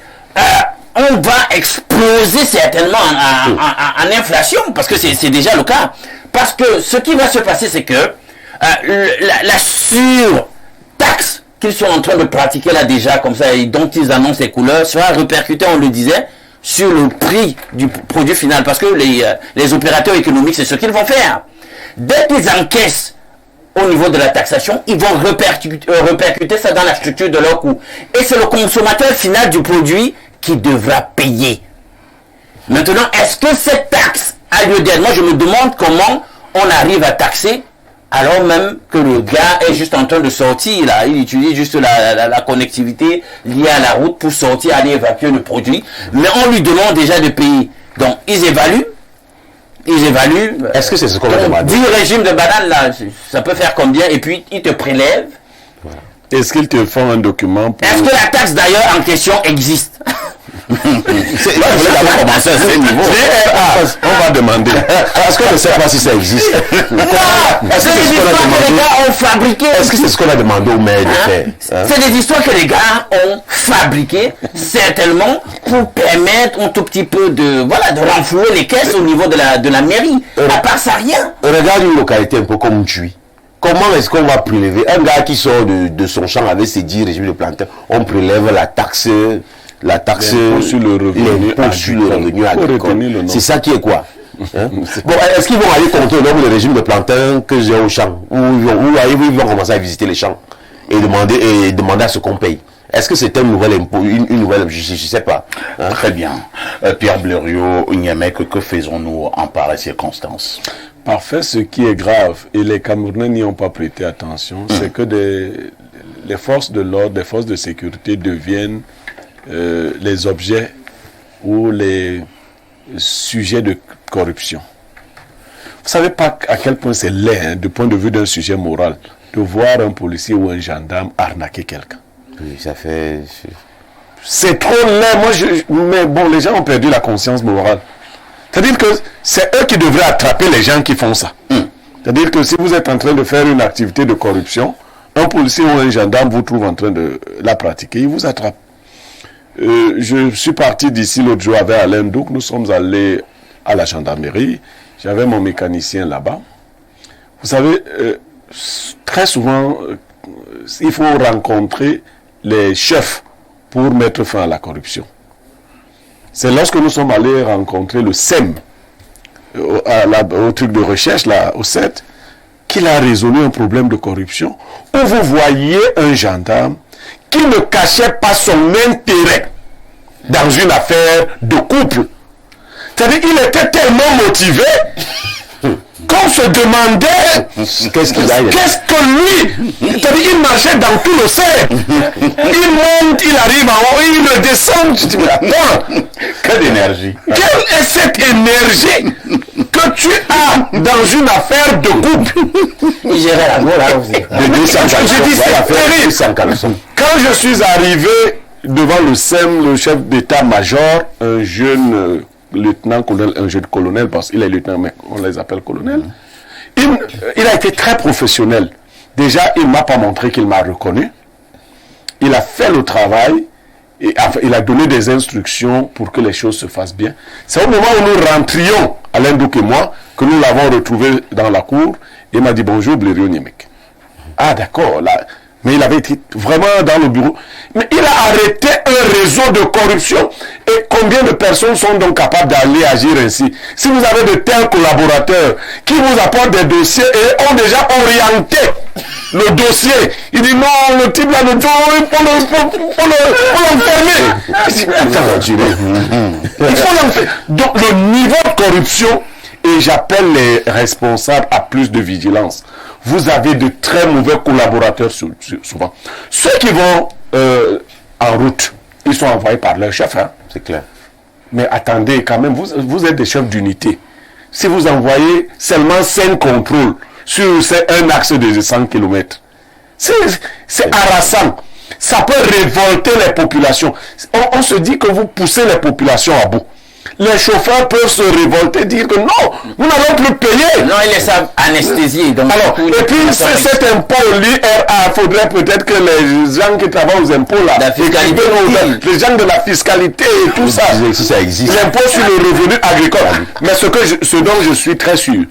on va exploser certainement en inflation, parce que c'est déjà le cas. Parce que ce qui va se passer, c'est que la surtaxe qu'ils sont en train de pratiquer là déjà, comme ça, et dont ils annoncent les couleurs, sera répercuté, on le disait, sur le prix du produit final. Parce que les opérateurs économiques, c'est ce qu'ils vont faire. Dès qu'ils encaissent au niveau de la taxation, ils vont répercuter ça dans la structure de leur coût. Et c'est le consommateur final du produit qui devra payer. Maintenant, est-ce que cette taxe a lieu d'être? Moi, je me demande comment on arrive à taxer alors même que le gars est juste en train de sortir, là, il utilise juste la connectivité liée à la route pour sortir, aller évacuer le produit, mais on lui demande déjà de payer. Donc, ils évaluent. Est-ce que c'est ce qu'on va demander? 10 régimes de banane, là, ça peut faire combien? Et puis, ils te prélèvent. Voilà. Est-ce qu'ils te font un document pour... Est-ce que la taxe, d'ailleurs, en question existe? On va demander. Est-ce qu'on ne sait pas si ça existe? C'est des histoires que les gars ont fabriquées. Est-ce que c'est ce qu'on a demandé au maire de faire? C'est des histoires que les gars ont fabriquées, certainement, pour permettre un tout petit peu de renflouer les caisses au niveau de la mairie. À part ça, rien. Regarde une localité un peu comme Tui. Comment est-ce qu'on va prélever un gars qui sort de son champ avec ses 10 régimes de plantain? On prélève la taxe sur le revenu agricole. C'est ça qui est quoi? Bon, est-ce qu'ils vont aller compter le nombre de régimes de plantain que j'ai au champ, ou ils vont commencer à visiter les champs et demander à ce qu'on paye? Est-ce que c'est un nouvel impôt, une nouvelle, je ne sais pas. Très bien. Pierre Blériot, Niamek, que faisons-nous en pareille circonstance? Parfait, ce qui est grave, et les Camerounais n'y ont pas prêté attention, c'est que les forces de l'ordre, les forces de sécurité deviennent les objets ou les sujets de corruption. Vous savez pas à quel point c'est laid, du point de vue d'un sujet moral, de voir un policier ou un gendarme arnaquer quelqu'un. Oui, ça fait... C'est trop laid. Mais bon, les gens ont perdu la conscience morale. C'est-à-dire que c'est eux qui devraient attraper les gens qui font ça. C'est-à-dire que si vous êtes en train de faire une activité de corruption, un policier ou un gendarme vous trouve en train de la pratiquer, il vous attrape. Je suis parti d'ici l'autre jour avec Alain Douk, nous sommes allés à la gendarmerie, j'avais mon mécanicien là-bas. Vous savez, très souvent, il faut rencontrer les chefs pour mettre fin à la corruption. C'est lorsque nous sommes allés rencontrer le SEM, au truc de recherche, là, au 7, qu'il a résolu un problème de corruption, où vous voyez un gendarme qui ne cachait pas son intérêt dans une affaire de couple. C'est-à-dire qu'il était tellement motivé qu'on se demandait qu'est-ce que lui, c'est-à-dire qu'il marchait dans tout le cercle. Il monte, il arrive en haut, il redescend. Je dis, mais attends, Quelle énergie! quelle est cette énergie que tu as dans une affaire de couple? Il gérait la gueule là aussi. Je dis, c'est terrible. Quand je suis arrivé devant le SEM, le chef d'état-major, un jeune lieutenant-colonel, un jeune colonel, parce qu'il est lieutenant, mais on les appelle colonel, il a été très professionnel. Déjà, il ne m'a pas montré qu'il m'a reconnu. Il a fait le travail, et il a donné des instructions pour que les choses se fassent bien. C'est au moment où nous rentrions Alain Douk et moi, que nous l'avons retrouvé dans la cour. Il m'a dit bonjour, Blériot Niemek. Ah, d'accord, là. Mais il avait été vraiment dans le bureau. Mais il a arrêté un réseau de corruption. Et combien de personnes sont donc capables d'aller agir ainsi? Si vous avez de tels collaborateurs qui vous apportent des dossiers et ont déjà orienté le dossier, il dit non, le type là, il faut l'enfermer. Il faut l'enfermer. Donc le niveau de corruption, et j'appelle les responsables à plus de vigilance. Vous avez de très mauvais collaborateurs souvent. Ceux qui vont en route, ils sont envoyés par leur chef. Hein. C'est clair. Mais attendez, quand même, vous êtes des chefs d'unité. Si vous envoyez seulement 5 contrôles sur un axe de 100 km, c'est harassant. Ça peut révolter les populations. On se dit que vous poussez les populations à bout. Les chauffeurs peuvent se révolter, dire que non, nous n'allons plus payer. Non, ils les savent anesthésier. Donc alors, et puis cet impôt, il faudrait peut-être que les gens qui travaillent aux impôts là, la fiscalité, les gens de la fiscalité et tout ça, si ça existe. L'impôt sur le revenu agricole. Mais ce dont je suis très sûr,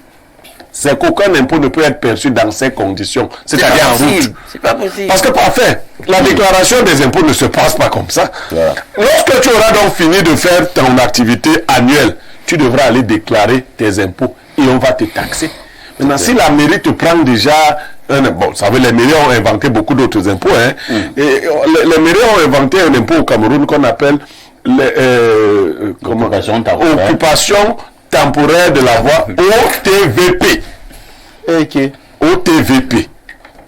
c'est qu'aucun impôt ne peut être perçu dans ces conditions. C'est-à-dire en route. C'est pas possible. Parce que parfait, la déclaration des impôts ne se passe pas comme ça. Voilà. Lorsque tu auras donc fini de faire ton activité annuelle, tu devras aller déclarer tes impôts et on va te taxer. Maintenant, si la mairie te prend déjà... Bon, vous savez, les mairies ont inventé beaucoup d'autres impôts. Hein, et les mairies ont inventé un impôt au Cameroun qu'on appelle occupation temporaire de la voie, OTVP. Okay. OTVP.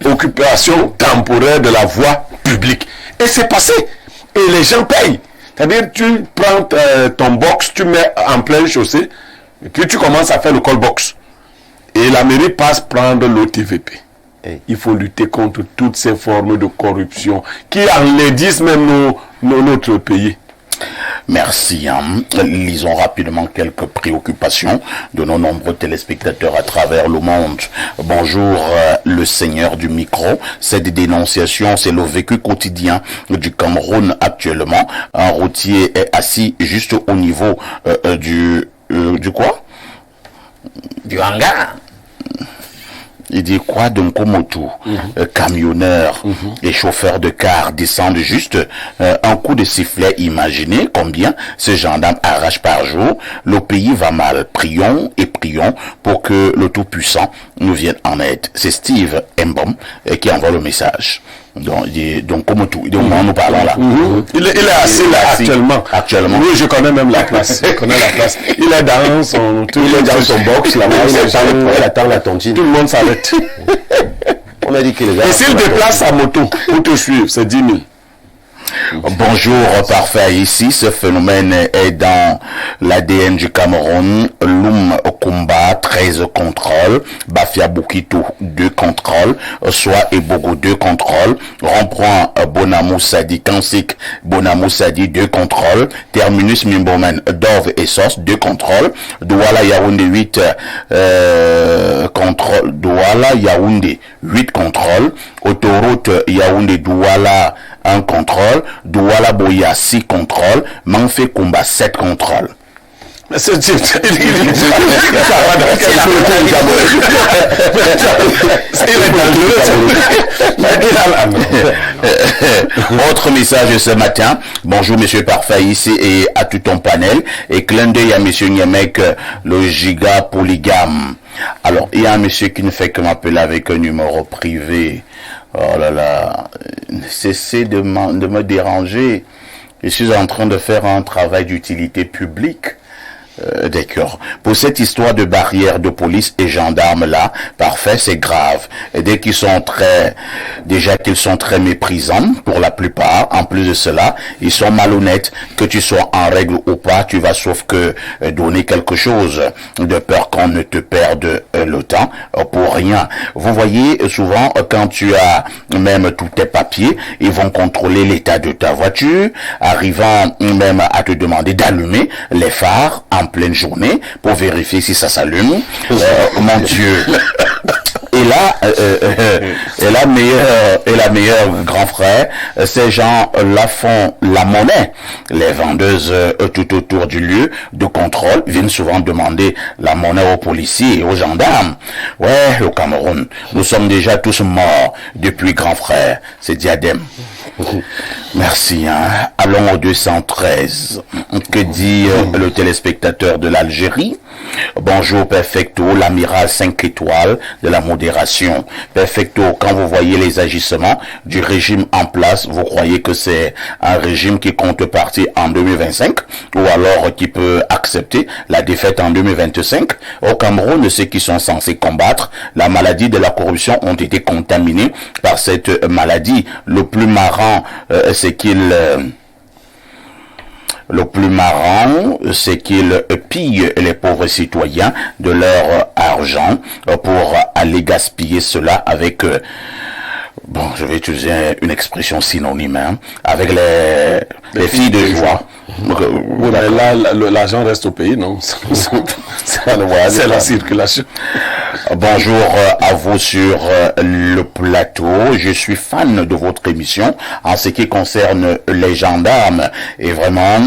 Occupation temporaire de la voie publique. Et c'est passé. Et les gens payent. C'est-à-dire, tu prends ton box, tu mets en pleine chaussée, et puis tu commences à faire le call box. Et la mairie passe prendre l'OTVP. Il faut lutter contre toutes ces formes de corruption qui enlaidissent même notre pays. Merci. Lisons rapidement quelques préoccupations de nos nombreux téléspectateurs à travers le monde. Bonjour, le seigneur du micro. Cette dénonciation, c'est le vécu quotidien du Cameroun actuellement. Un routier est assis juste au niveau du quoi? Du hangar. Il dit quoi donc Komotu, camionneurs et chauffeurs de car descendent juste un coup de sifflet. Imaginez combien ces gendarmes arrachent par jour. Le pays va mal. Prions et prions pour que le Tout-Puissant nous vienne en aide. C'est Steve Mbom qui envoie le message. Donc Komotu, donc nous parlons là. Il est assis là actuellement. Oui, je connais même la place. Il est dans son box là-bas. Il attend la tontine. Tout le monde s'arrête. On a dit que les gars. Et s'il déplace sa moto pour te suivre, c'est 10 000. Bonjour, parfait. Ici, ce phénomène est dans l'ADN du Cameroun. Loum Kumba, 13 contrôles. Bafia Boukitou, 2 contrôles. Soa et Bogo, 2 contrôles. Rond-point Bonamou Sadi, Kansik Bonamou Sadi, 2 contrôles. Terminus Mimbomen, Dove et Sos, 2 contrôles. Douala Yaoundé, 8 contrôles. Douala Yaoundé, 8 contrôles. Autoroute Yaoundé Douala, 1 contrôle. Douala Boya, 6 contrôles. Manfé Kumba, 7 contrôles. Mais c'est Autre message ce matin. Bonjour Monsieur Parfait ici et à tout ton panel. Et clin d'œil à Monsieur Niemek, le giga polygame. Alors, il y a un monsieur qui ne fait que m'appeler avec un numéro privé. Oh là là, cessez de me déranger. Je suis en train de faire un travail d'utilité publique. D'accord. Pour cette histoire de barrière de police et gendarmes là, parfait, c'est grave. Et dès qu'ils sont déjà qu'ils sont très méprisants pour la plupart. En plus de cela, ils sont malhonnêtes. Que tu sois en règle ou pas, tu vas sauf que donner quelque chose de peur qu'on ne te perde le temps pour rien. Vous voyez souvent quand tu as même tous tes papiers, ils vont contrôler l'état de ta voiture, arrivant même à te demander d'allumer les phares en pleine journée pour vérifier si ça s'allume. Mon Dieu. Et la meilleure grand frère, ces gens-là font la monnaie. Les vendeuses tout autour du lieu de contrôle viennent souvent demander la monnaie aux policiers et aux gendarmes. Ouais, au Cameroun, nous sommes déjà tous morts depuis grand frère. C'est Diadème. Merci. Hein. Allons au 213. Que dit le téléspectateur de l'Algérie? Bonjour Perfecto, l'amiral 5 étoiles de la modération. Perfecto, quand vous voyez les agissements du régime en place, vous croyez que c'est un régime qui compte partir en 2025 ou alors qui peut accepter la défaite en 2025? Au Cameroun, ceux qui sont censés combattre la maladie de la corruption ont été contaminés par cette maladie. Le plus marrant, c'est qu'ils pillent les pauvres citoyens de leur argent pour aller gaspiller cela avec, bon, je vais utiliser une expression synonyme, hein, avec les filles de joie. Oui, mais là, l'argent reste au pays, non? C'est la circulation. Bonjour à vous sur le plateau. Je suis fan de votre émission en ce qui concerne les gendarmes. Et vraiment,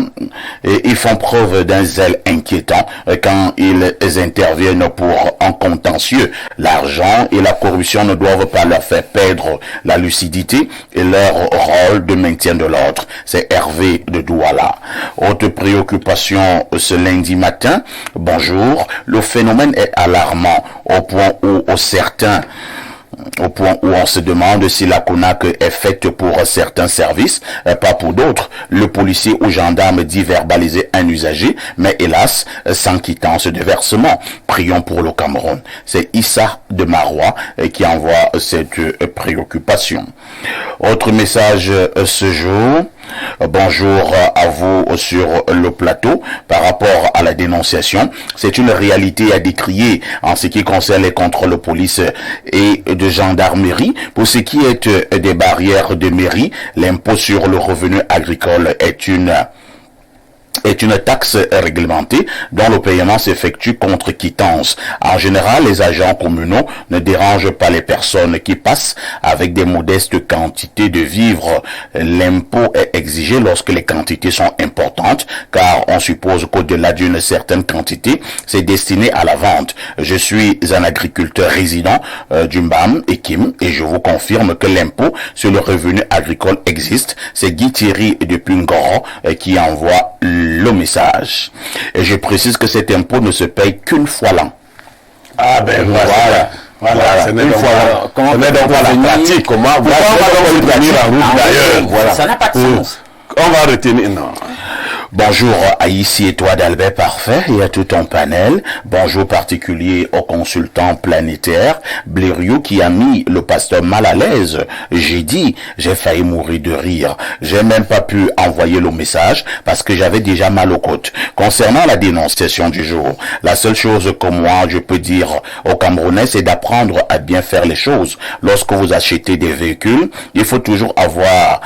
ils font preuve d'un zèle inquiétant quand ils interviennent pour un contentieux. L'argent et la corruption ne doivent pas leur faire perdre la lucidité et leur rôle de maintien de l'ordre. C'est Hervé de Douala. Autre préoccupation ce lundi matin. Bonjour. Le phénomène est alarmant au point où on se demande si la CONAC est faite pour certains services, pas pour d'autres. Le policier ou gendarme dit verbaliser un usager, mais hélas, sans quittance de versement. Prions pour le Cameroun. C'est Issa de Marois qui envoie cette préoccupation. Autre message ce jour. Bonjour à vous sur le plateau. Par rapport à la dénonciation, c'est une réalité à décrier en ce qui concerne les contrôles de police et de gendarmerie. Pour ce qui est des barrières de mairie, l'impôt sur le revenu agricole est une taxe réglementée dont le paiement s'effectue contre quittance. En général, les agents communaux ne dérangent pas les personnes qui passent avec des modestes quantités de vivres. L'impôt est exigé lorsque les quantités sont importantes, car on suppose qu'au-delà d'une certaine quantité, c'est destiné à la vente. Je suis un agriculteur résident du Mbam et Kim, et je vous confirme que l'impôt sur le revenu agricole existe. C'est Guy Thierry de Pungoro qui envoie le message. Et je précise que cet impôt ne se paye qu'une fois l'an. Ah ben voilà. Ce n'est donc pas la pratique. Comment on va donc retenir en route d'ailleurs? Voilà. Ça n'a pas de sens. On va retenir, non. Bonjour à Ici et toi d'Albert Parfait et à tout ton panel. Bonjour particulier au consultant planétaire Blériot qui a mis le pasteur mal à l'aise. J'ai failli mourir de rire. J'ai même pas pu envoyer le message parce que j'avais déjà mal aux côtes. Concernant la dénonciation du jour, la seule chose que moi je peux dire aux Camerounais, c'est d'apprendre à bien faire les choses. Lorsque vous achetez des véhicules, il faut toujours avoir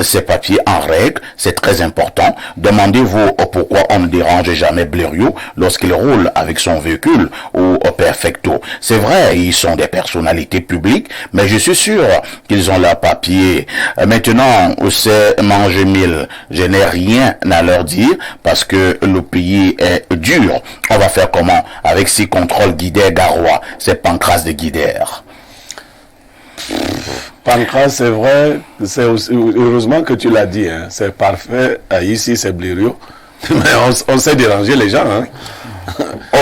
ces papiers en règle. C'est très important. Demandez-vous pourquoi on ne dérange jamais Blériot lorsqu'il roule avec son véhicule ou au Perfecto. C'est vrai, ils sont des personnalités publiques, mais je suis sûr qu'ils ont leurs papiers. Maintenant, c'est manger mille. Je n'ai rien à leur dire parce que le pays est dur. On va faire comment? Avec 6 contrôles Guidère-Garoua. C'est Pancras de Guidère. Pancras, c'est vrai, c'est aussi, heureusement que tu l'as dit, hein, c'est parfait, ici c'est Blériot, mais on sait déranger les gens. Hein.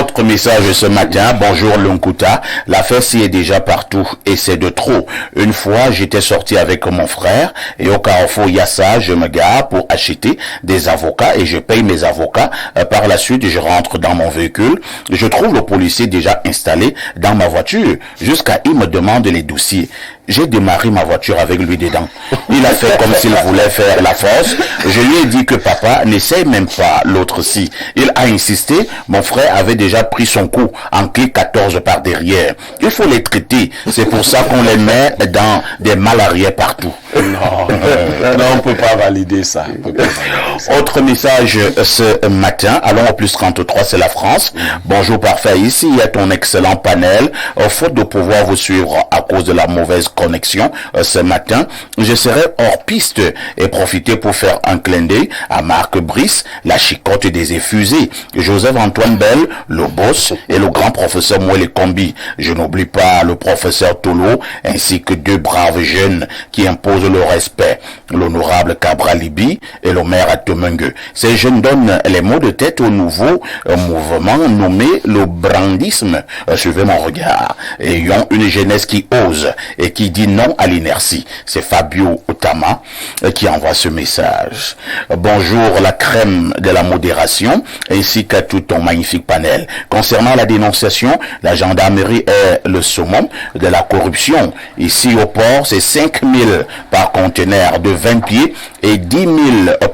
Autre message ce matin, bonjour Lunkuta, l'affaire s'y est déjà partout et c'est de trop. Une fois, j'étais sorti avec mon frère et au carrefour Yassa, je me gare pour acheter des avocats et je paye mes avocats. Par la suite, je rentre dans mon véhicule, je trouve le policier déjà installé dans ma voiture jusqu'à il me demande les dossiers. j'ai démarré ma voiture avec lui dedans. Il a fait comme s'il voulait faire la force. Je lui ai dit que papa, n'essaye même pas l'autre ci. Il a insisté. Mon frère avait déjà pris son coup en clé 14 par derrière. Il faut les traiter. C'est pour ça qu'on les met dans des mal arrière partout. Non, on peut pas valider ça. On peut pas valider ça. Autre message ce matin. Allons au plus 33, c'est la France. Bonjour parfait. Ici, il y a ton excellent panel. Faute de pouvoir vous suivre à cause de la mauvaise connexion ce matin, je serai hors piste et profiter pour faire un clin d'œil à Marc Brice, la chicotte des effusés, Joseph-Antoine Bell, le boss et le grand professeur Mouele Kombi. Je n'oublie pas le professeur Tolo ainsi que deux braves jeunes qui imposent le respect, l'honorable Cabral Libi et le maire Atomengue. Ces jeunes donnent les mots de tête au nouveau mouvement nommé le brandisme. Suivez mon regard. Ayons une jeunesse qui ose et qui dit non à l'inertie. C'est Fabio Otama qui envoie ce message. Bonjour la crème de la modération ainsi qu'à tout ton magnifique panel. Concernant la dénonciation, la gendarmerie est le summum de la corruption. Ici au port, c'est 5 000 par conteneur de 20 pieds et 10 000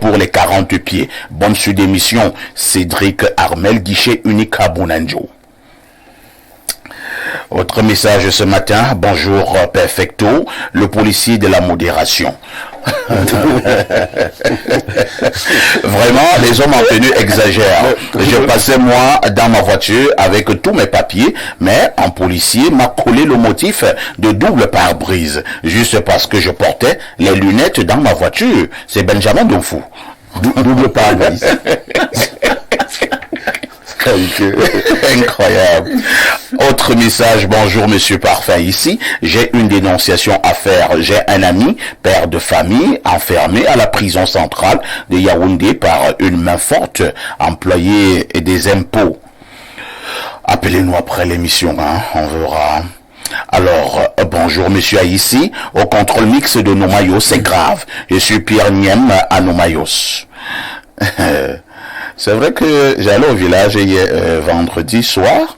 pour les 40 pieds. Bonne suite d'émission, Cédric Armel, guichet unique à Bonanjo. Autre message ce matin, bonjour Perfecto, le policier de la modération. Vraiment, les hommes en tenue exagèrent. Je passais moi dans ma voiture avec tous mes papiers, mais un policier m'a collé le motif de double pare-brise, juste parce que je portais les lunettes dans ma voiture. C'est Benjamin Donfou. Double pare-brise. Incroyable. Autre message, bonjour monsieur parfait ici. J'ai une dénonciation à faire. J'ai un ami, père de famille, enfermé à la prison centrale de Yaoundé par une main forte, employé des impôts. Appelez-nous après l'émission, hein, on verra. Alors, bonjour monsieur Haïssi, au contrôle mix de Nomayos, c'est grave. Je suis Pierre Niem à Nomayos. C'est vrai que j'allais au village hier, vendredi soir.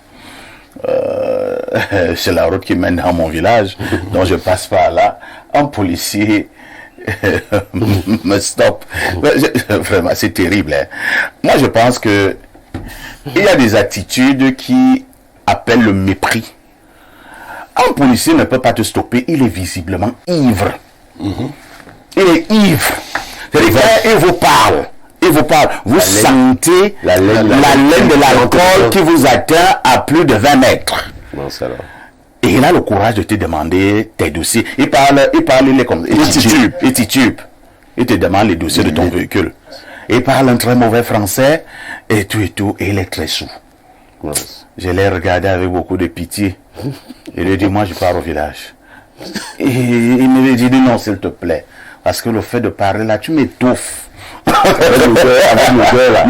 C'est la route qui mène dans mon village, donc je passe par là. Un policier me stoppe. Vraiment, c'est terrible. Hein. Moi, je pense que il y a des attitudes qui appellent le mépris. Un policier ne peut pas te stopper, il est visiblement ivre. Il est ivre. C'est-à-dire qu'il vous parle. Il vous parle. Vous sentez la laine de l'alcool qui vous atteint à plus de 20 mètres. Non, ça là. Et il a le courage de te demander tes dossiers. Il parle, il est comme il titube. Il te demande les dossiers de ton véhicule. Il parle un très mauvais français et tout, et il est très sous. Je l'ai regardé avec beaucoup de pitié. Il lui a dit, moi je pars au village. Et il me dit, non s'il te plaît. Parce que le fait de parler là, tu m'étouffes.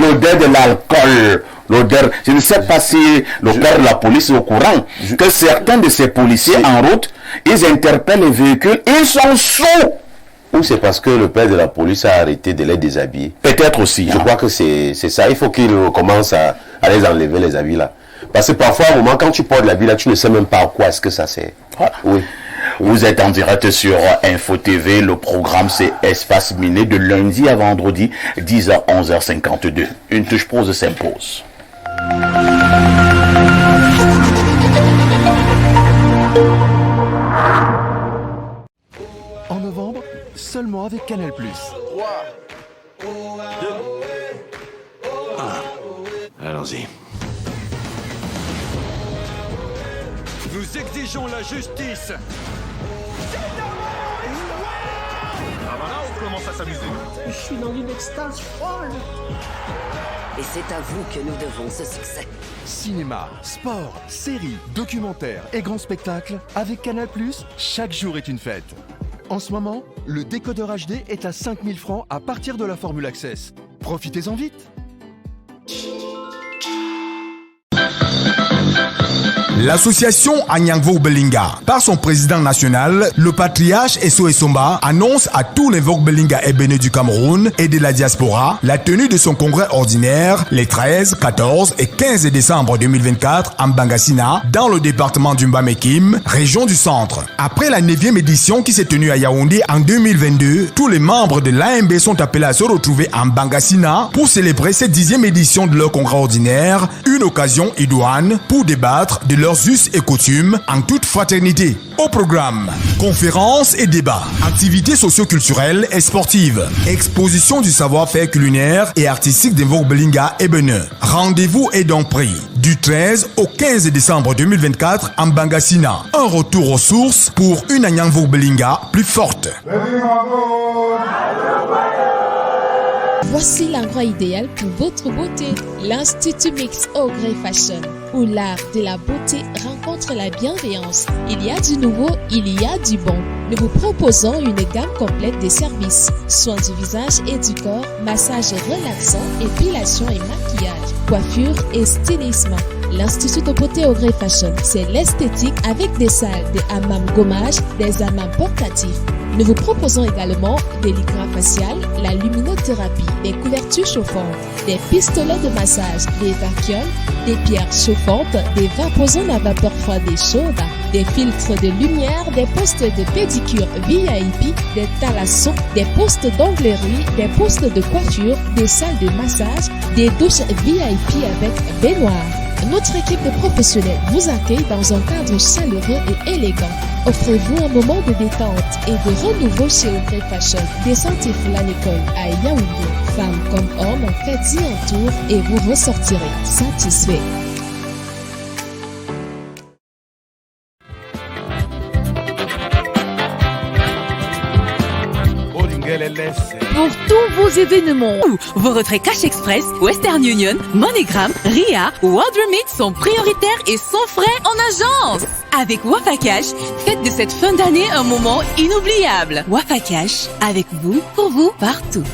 L'odeur de l'alcool, l'odeur. Je ne sais pas si le père de la police est au courant que certains de ces policiers en route, ils interpellent les véhicules, ils sont sous. Ou c'est parce que le père de la police a arrêté de les déshabiller. Peut-être aussi. Je crois que c'est ça. Il faut qu'il commence à les enlever les habits là. Parce que parfois, au moment quand tu portes l'habit là, tu ne sais même pas à quoi est-ce que ça sert. Voilà. Oui. Vous êtes en direct sur Info TV. Le programme, c'est Espace Miné de lundi à vendredi, 10h, 11h52. Une touche pause s'impose. En novembre, seulement avec Canal+. 3, 2, 1. Allons-y. Nous exigeons la justice. Ah bah là, on commence à s'amuser. Je suis dans une extase folle. Et c'est à vous que nous devons ce succès. Cinéma, sport, séries, documentaires et grands spectacles, avec Canal+, chaque jour est une fête. En ce moment, le décodeur HD est à 5 000 francs à partir de la formule Access. Profitez-en vite. L'association Anyangvo Belinga, par son président national, le patriarche Esso Essomba, annonce à tous les Vogue Belinga ébénés du Cameroun et de la diaspora la tenue de son congrès ordinaire les 13, 14 et 15 décembre 2024 à Mbangasina, dans le département du Mbamekim, région du centre. Après la 9e édition qui s'est tenue à Yaoundé en 2022, tous les membres de l'AMB sont appelés à se retrouver à Mbangasina pour célébrer cette 10e édition de leur congrès ordinaire, une occasion idoine pour débattre de leurs us et coutumes en toute fraternité. Au programme, conférences et débats, activités socio-culturelles et sportives, exposition du savoir-faire culinaire et artistique des Vogue Belinga et Beneux. Rendez-vous est donc pris du 13 au 15 décembre 2024 en Mbangasina. Un retour aux sources pour une Anyangvo Belinga plus forte. Voici l'endroit idéal pour votre beauté. L'Institut Mix Ogrey Fashion, où l'art de la beauté rencontre la bienveillance. Il y a du nouveau, il y a du bon. Nous vous proposons une gamme complète de services. Soins du visage et du corps, massage relaxant, épilation et maquillage, coiffure et stylisme. L'Institut de beauté Ogrey Fashion, c'est l'esthétique avec des salles de hammam gommage, des hammams portatifs. Nous vous proposons également des lycras faciales, la luminothérapie, des couvertures chauffantes, des pistolets de massage, des vacuums, des pierres chauffantes, des vaposons à vapeur froide et chaude, des filtres de lumière, des postes de pédicure VIP, des thalassons, des postes d'onglerie, des postes de coiffure, des salles de massage, des douches VIP avec baignoire. Notre équipe de professionnels vous accueille dans un cadre chaleureux et élégant. Offrez-vous un moment de détente et de renouveau chez Ogrey Fashion. Descendez à l'école à Yaoundé. Femmes comme hommes, faites-y un tour et vous ressortirez satisfait. Pour tous vos événements, vos retraits Cash Express, Western Union, MoneyGram, RIA ou WorldRemit sont prioritaires et sans frais en agence. Avec Wafa Cash, faites de cette fin d'année un moment inoubliable. Wafa Cash, avec vous, pour vous, partout.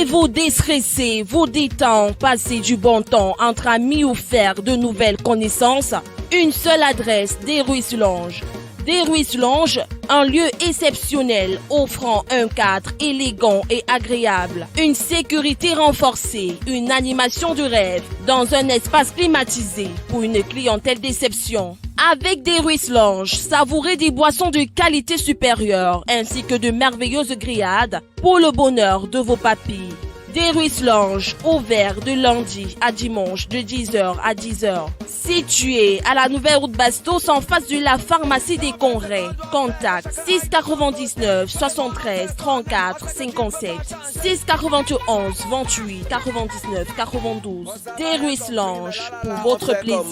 Vous déstresser, vous détendre, passer du bon temps entre amis ou faire de nouvelles connaissances. Une seule adresse, Des Ruisses Lounge. Des Ruisses Lounge, un lieu exceptionnel offrant un cadre élégant et agréable, une sécurité renforcée, une animation de rêve dans un espace climatisé pour une clientèle d'exception. Avec Des Ruisses Lounge, savourez des boissons de qualité supérieure ainsi que de merveilleuses grillades pour le bonheur de vos papilles. Des Ruisses Lounge, ouvert de lundi à dimanche de 10h à 10h. Situé à la nouvelle route Bastos en face de la pharmacie des Congrès. Contact 699 73 34 57 691 28 99 92. Des Ruisses Lounge pour votre plaisir.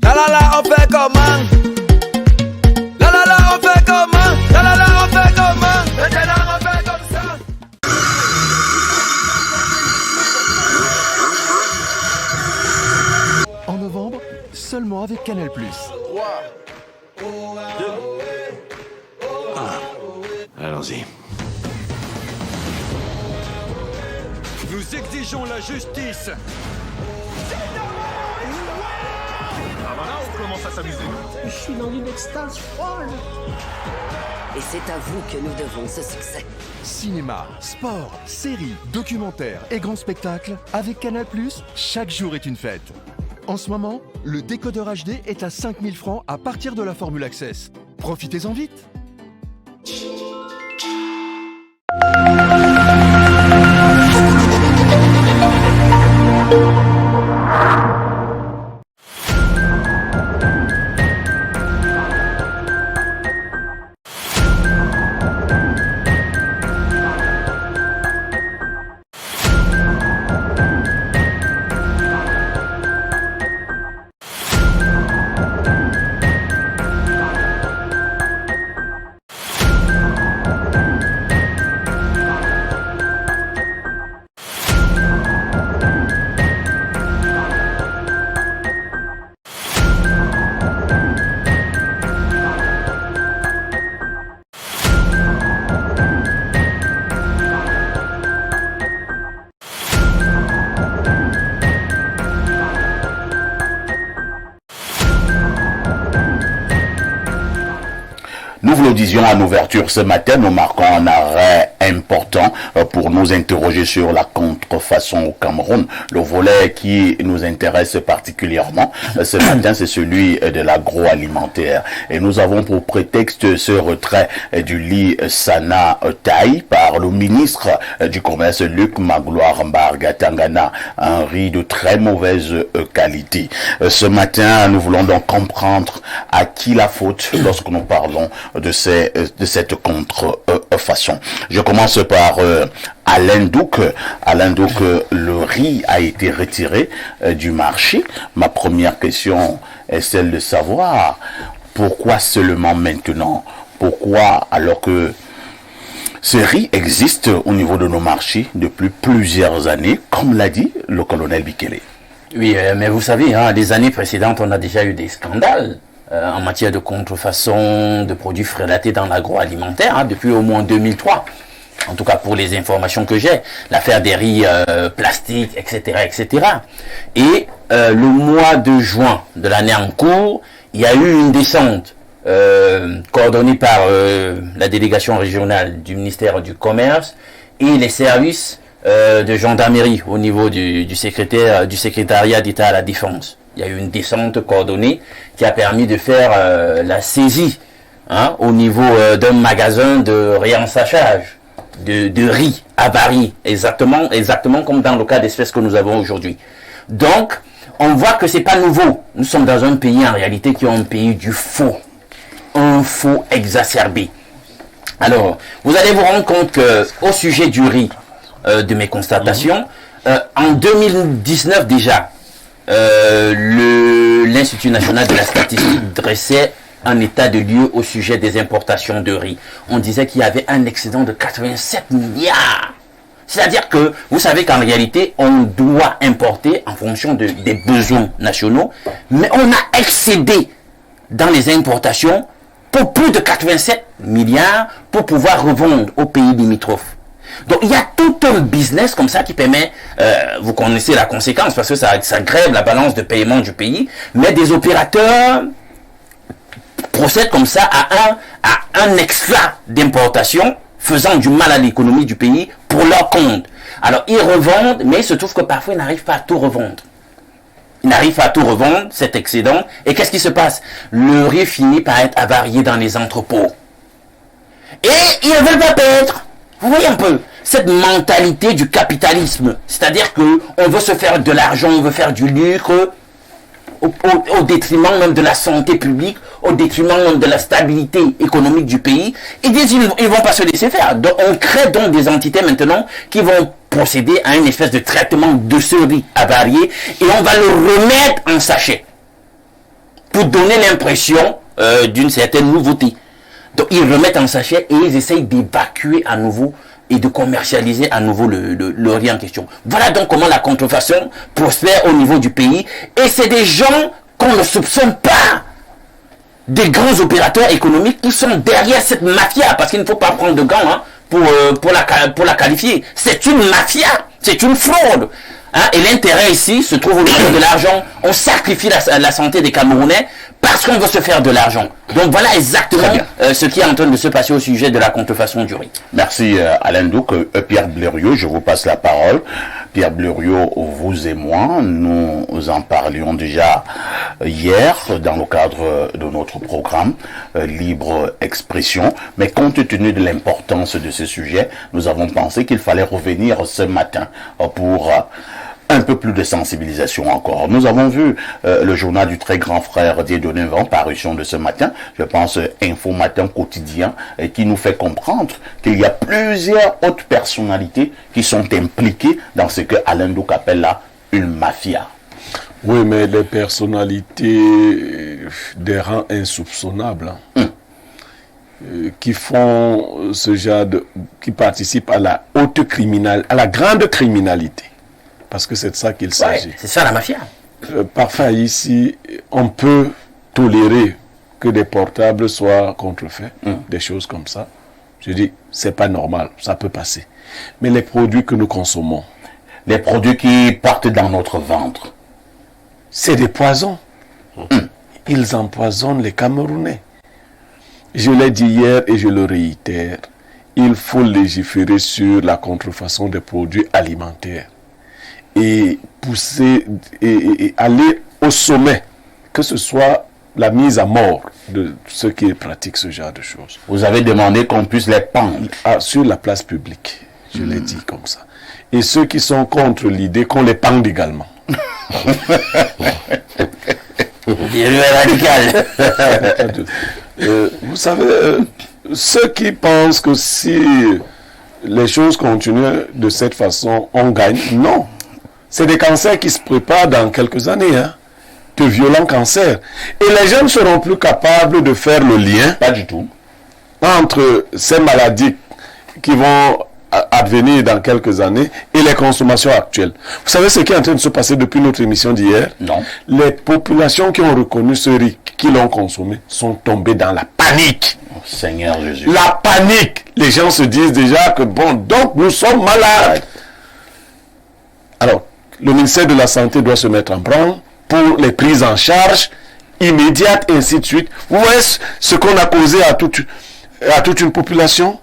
La la la, on fait comment? La la la, on fait comment? La la la, on fait comment? Maintenant on fait comme ça. En novembre, seulement avec Canal+. 3, 2, 1. Allons-y. Nous exigeons la justice. Ah bah là, on commence à s'amuser. Je suis dans une extase folle. Et c'est à vous que nous devons ce succès. Cinéma, sport, séries, documentaires et grands spectacles, avec Canal+, chaque jour est une fête. En ce moment, le décodeur HD est à 5000 francs à partir de la formule Access. Profitez-en vite! disions en ouverture ce matin, nous marquons un arrêt important pour nous interroger sur la contrefaçon au Cameroun. Le volet qui nous intéresse particulièrement ce matin, c'est celui de l'agroalimentaire. Et nous avons pour prétexte ce retrait du lit Sana Taï par le ministre du Commerce Luc Magloire Mbarga Tangana, un riz de très mauvaise qualité. Ce matin, nous voulons donc comprendre à qui la faute lorsque nous parlons de cette contrefaçon. Je commence par Alain Douc. Alain Douc, le riz a été retiré du marché. Ma première question est celle de savoir pourquoi seulement maintenant? Pourquoi alors que ce riz existe au niveau de nos marchés depuis plusieurs années, comme l'a dit le colonel Bikele? Oui, mais vous savez, les années précédentes, on a déjà eu des scandales en matière de contrefaçon de produits frélatés dans l'agroalimentaire, depuis au moins 2003. En tout cas, pour les informations que j'ai, l'affaire des riz plastiques, etc., etc. Et le mois de juin de l'année en cours, il y a eu une descente coordonnée par la délégation régionale du ministère du Commerce et les services de gendarmerie au niveau du secrétariat d'État à la Défense. Il y a eu une descente coordonnée qui a permis de faire la saisie au niveau d'un magasin de réensachage de riz avarié, exactement comme dans le cas d'espèces que nous avons aujourd'hui. Donc, on voit que c'est pas nouveau. Nous sommes dans un pays en réalité qui est un pays du faux, un faux exacerbé. Alors, vous allez vous rendre compte que au sujet du riz, de mes constatations, en 2019 déjà, l'Institut national de la statistique dressait un état de lieu au sujet des importations de riz. On disait qu'il y avait un excédent de 87 milliards. C'est-à-dire que, vous savez qu'en réalité, on doit importer en fonction des besoins nationaux, mais on a excédé dans les importations pour plus de 87 milliards pour pouvoir revendre aux pays limitrophes. Donc il y a tout un business comme ça qui permet, vous connaissez la conséquence parce que ça grève la balance de paiement du pays, mais des opérateurs procèdent comme ça à un extra d'importation faisant du mal à l'économie du pays pour leur compte. Alors ils revendent, mais il se trouve que parfois ils n'arrivent pas à tout revendre. Ils n'arrivent pas à tout revendre, cet excédent, et qu'est-ce qui se passe? Le riz finit par être avarié dans les entrepôts. Et ils ne veulent pas perdre. Vous voyez un peu cette mentalité du capitalisme, c'est-à-dire que on veut se faire de l'argent, on veut faire du lucre au détriment même de la santé publique, au détriment même de la stabilité économique du pays. Ils disent ils vont pas se laisser faire. Donc, on crée donc des entités maintenant qui vont procéder à une espèce de traitement de ce riz avarié et on va le remettre en sachet pour donner l'impression d'une certaine nouveauté. Donc ils remettent en sachet et ils essayent d'évacuer à nouveau et de commercialiser à nouveau le riz en question. Voilà donc comment la contrefaçon prospère au niveau du pays. Et c'est des gens qu'on ne soupçonne pas, des grands opérateurs économiques qui sont derrière cette mafia, parce qu'il ne faut pas prendre de gants pour la qualifier. C'est une mafia, c'est une fraude. Et l'intérêt ici se trouve au niveau de l'argent. On sacrifie la santé des Camerounais parce qu'on veut se faire de l'argent. Donc voilà exactement ce qui est en train de se passer au sujet de la contrefaçon du riz. Merci Alain Douc. Pierre Blériot, je vous passe la parole. Pierre Blériot, vous et moi, nous en parlions déjà hier dans le cadre de notre programme Libre Expression. Mais compte tenu de l'importance de ce sujet, nous avons pensé qu'il fallait revenir ce matin pour un peu plus de sensibilisation encore. Nous avons vu le journal du très grand frère Dieudonné Van, parution de ce matin, je pense Info Matin Quotidien, qui nous fait comprendre qu'il y a plusieurs autres personnalités qui sont impliquées dans ce que Alain Douc appelle là une mafia. Oui, mais les personnalités des rangs insoupçonnables qui font ce genre qui participent à la à la grande criminalité. Parce que c'est de ça qu'il s'agit. C'est ça la mafia. Parfois ici, on peut tolérer que des portables soient contrefaits, des choses comme ça. Je dis, c'est pas normal, ça peut passer. Mais les produits que nous consommons, les produits qui partent dans notre ventre, c'est des poisons. Ils empoisonnent les Camerounais. Je l'ai dit hier et je le réitère. Il faut légiférer sur la contrefaçon des produits alimentaires et pousser et aller au sommet, que ce soit la mise à mort de ceux qui pratiquent ce genre de choses. Vous avez demandé qu'on puisse les pendre sur la place publique, je l'ai dit comme ça. Et ceux qui sont contre l'idée qu'on les pende également. Radical. Vous savez, ceux qui pensent que si les choses continuent de cette façon, on gagne, non. C'est des cancers qui se préparent dans quelques années, hein, de violents cancers. Et les gens ne seront plus capables de faire le lien, pas du tout, entre ces maladies qui vont advenir dans quelques années et les consommations actuelles. Vous savez ce qui est en train de se passer depuis notre émission d'hier? Non. Les populations qui ont reconnu ce riz, qui l'ont consommé, sont tombées dans la panique. Oh, Seigneur Jésus. La panique. Les gens se disent déjà que bon, donc nous sommes malades. Alors, le ministère de la Santé doit se mettre en branle pour les prises en charge immédiates et ainsi de suite. Vous voyez ce qu'on a causé à toute une population?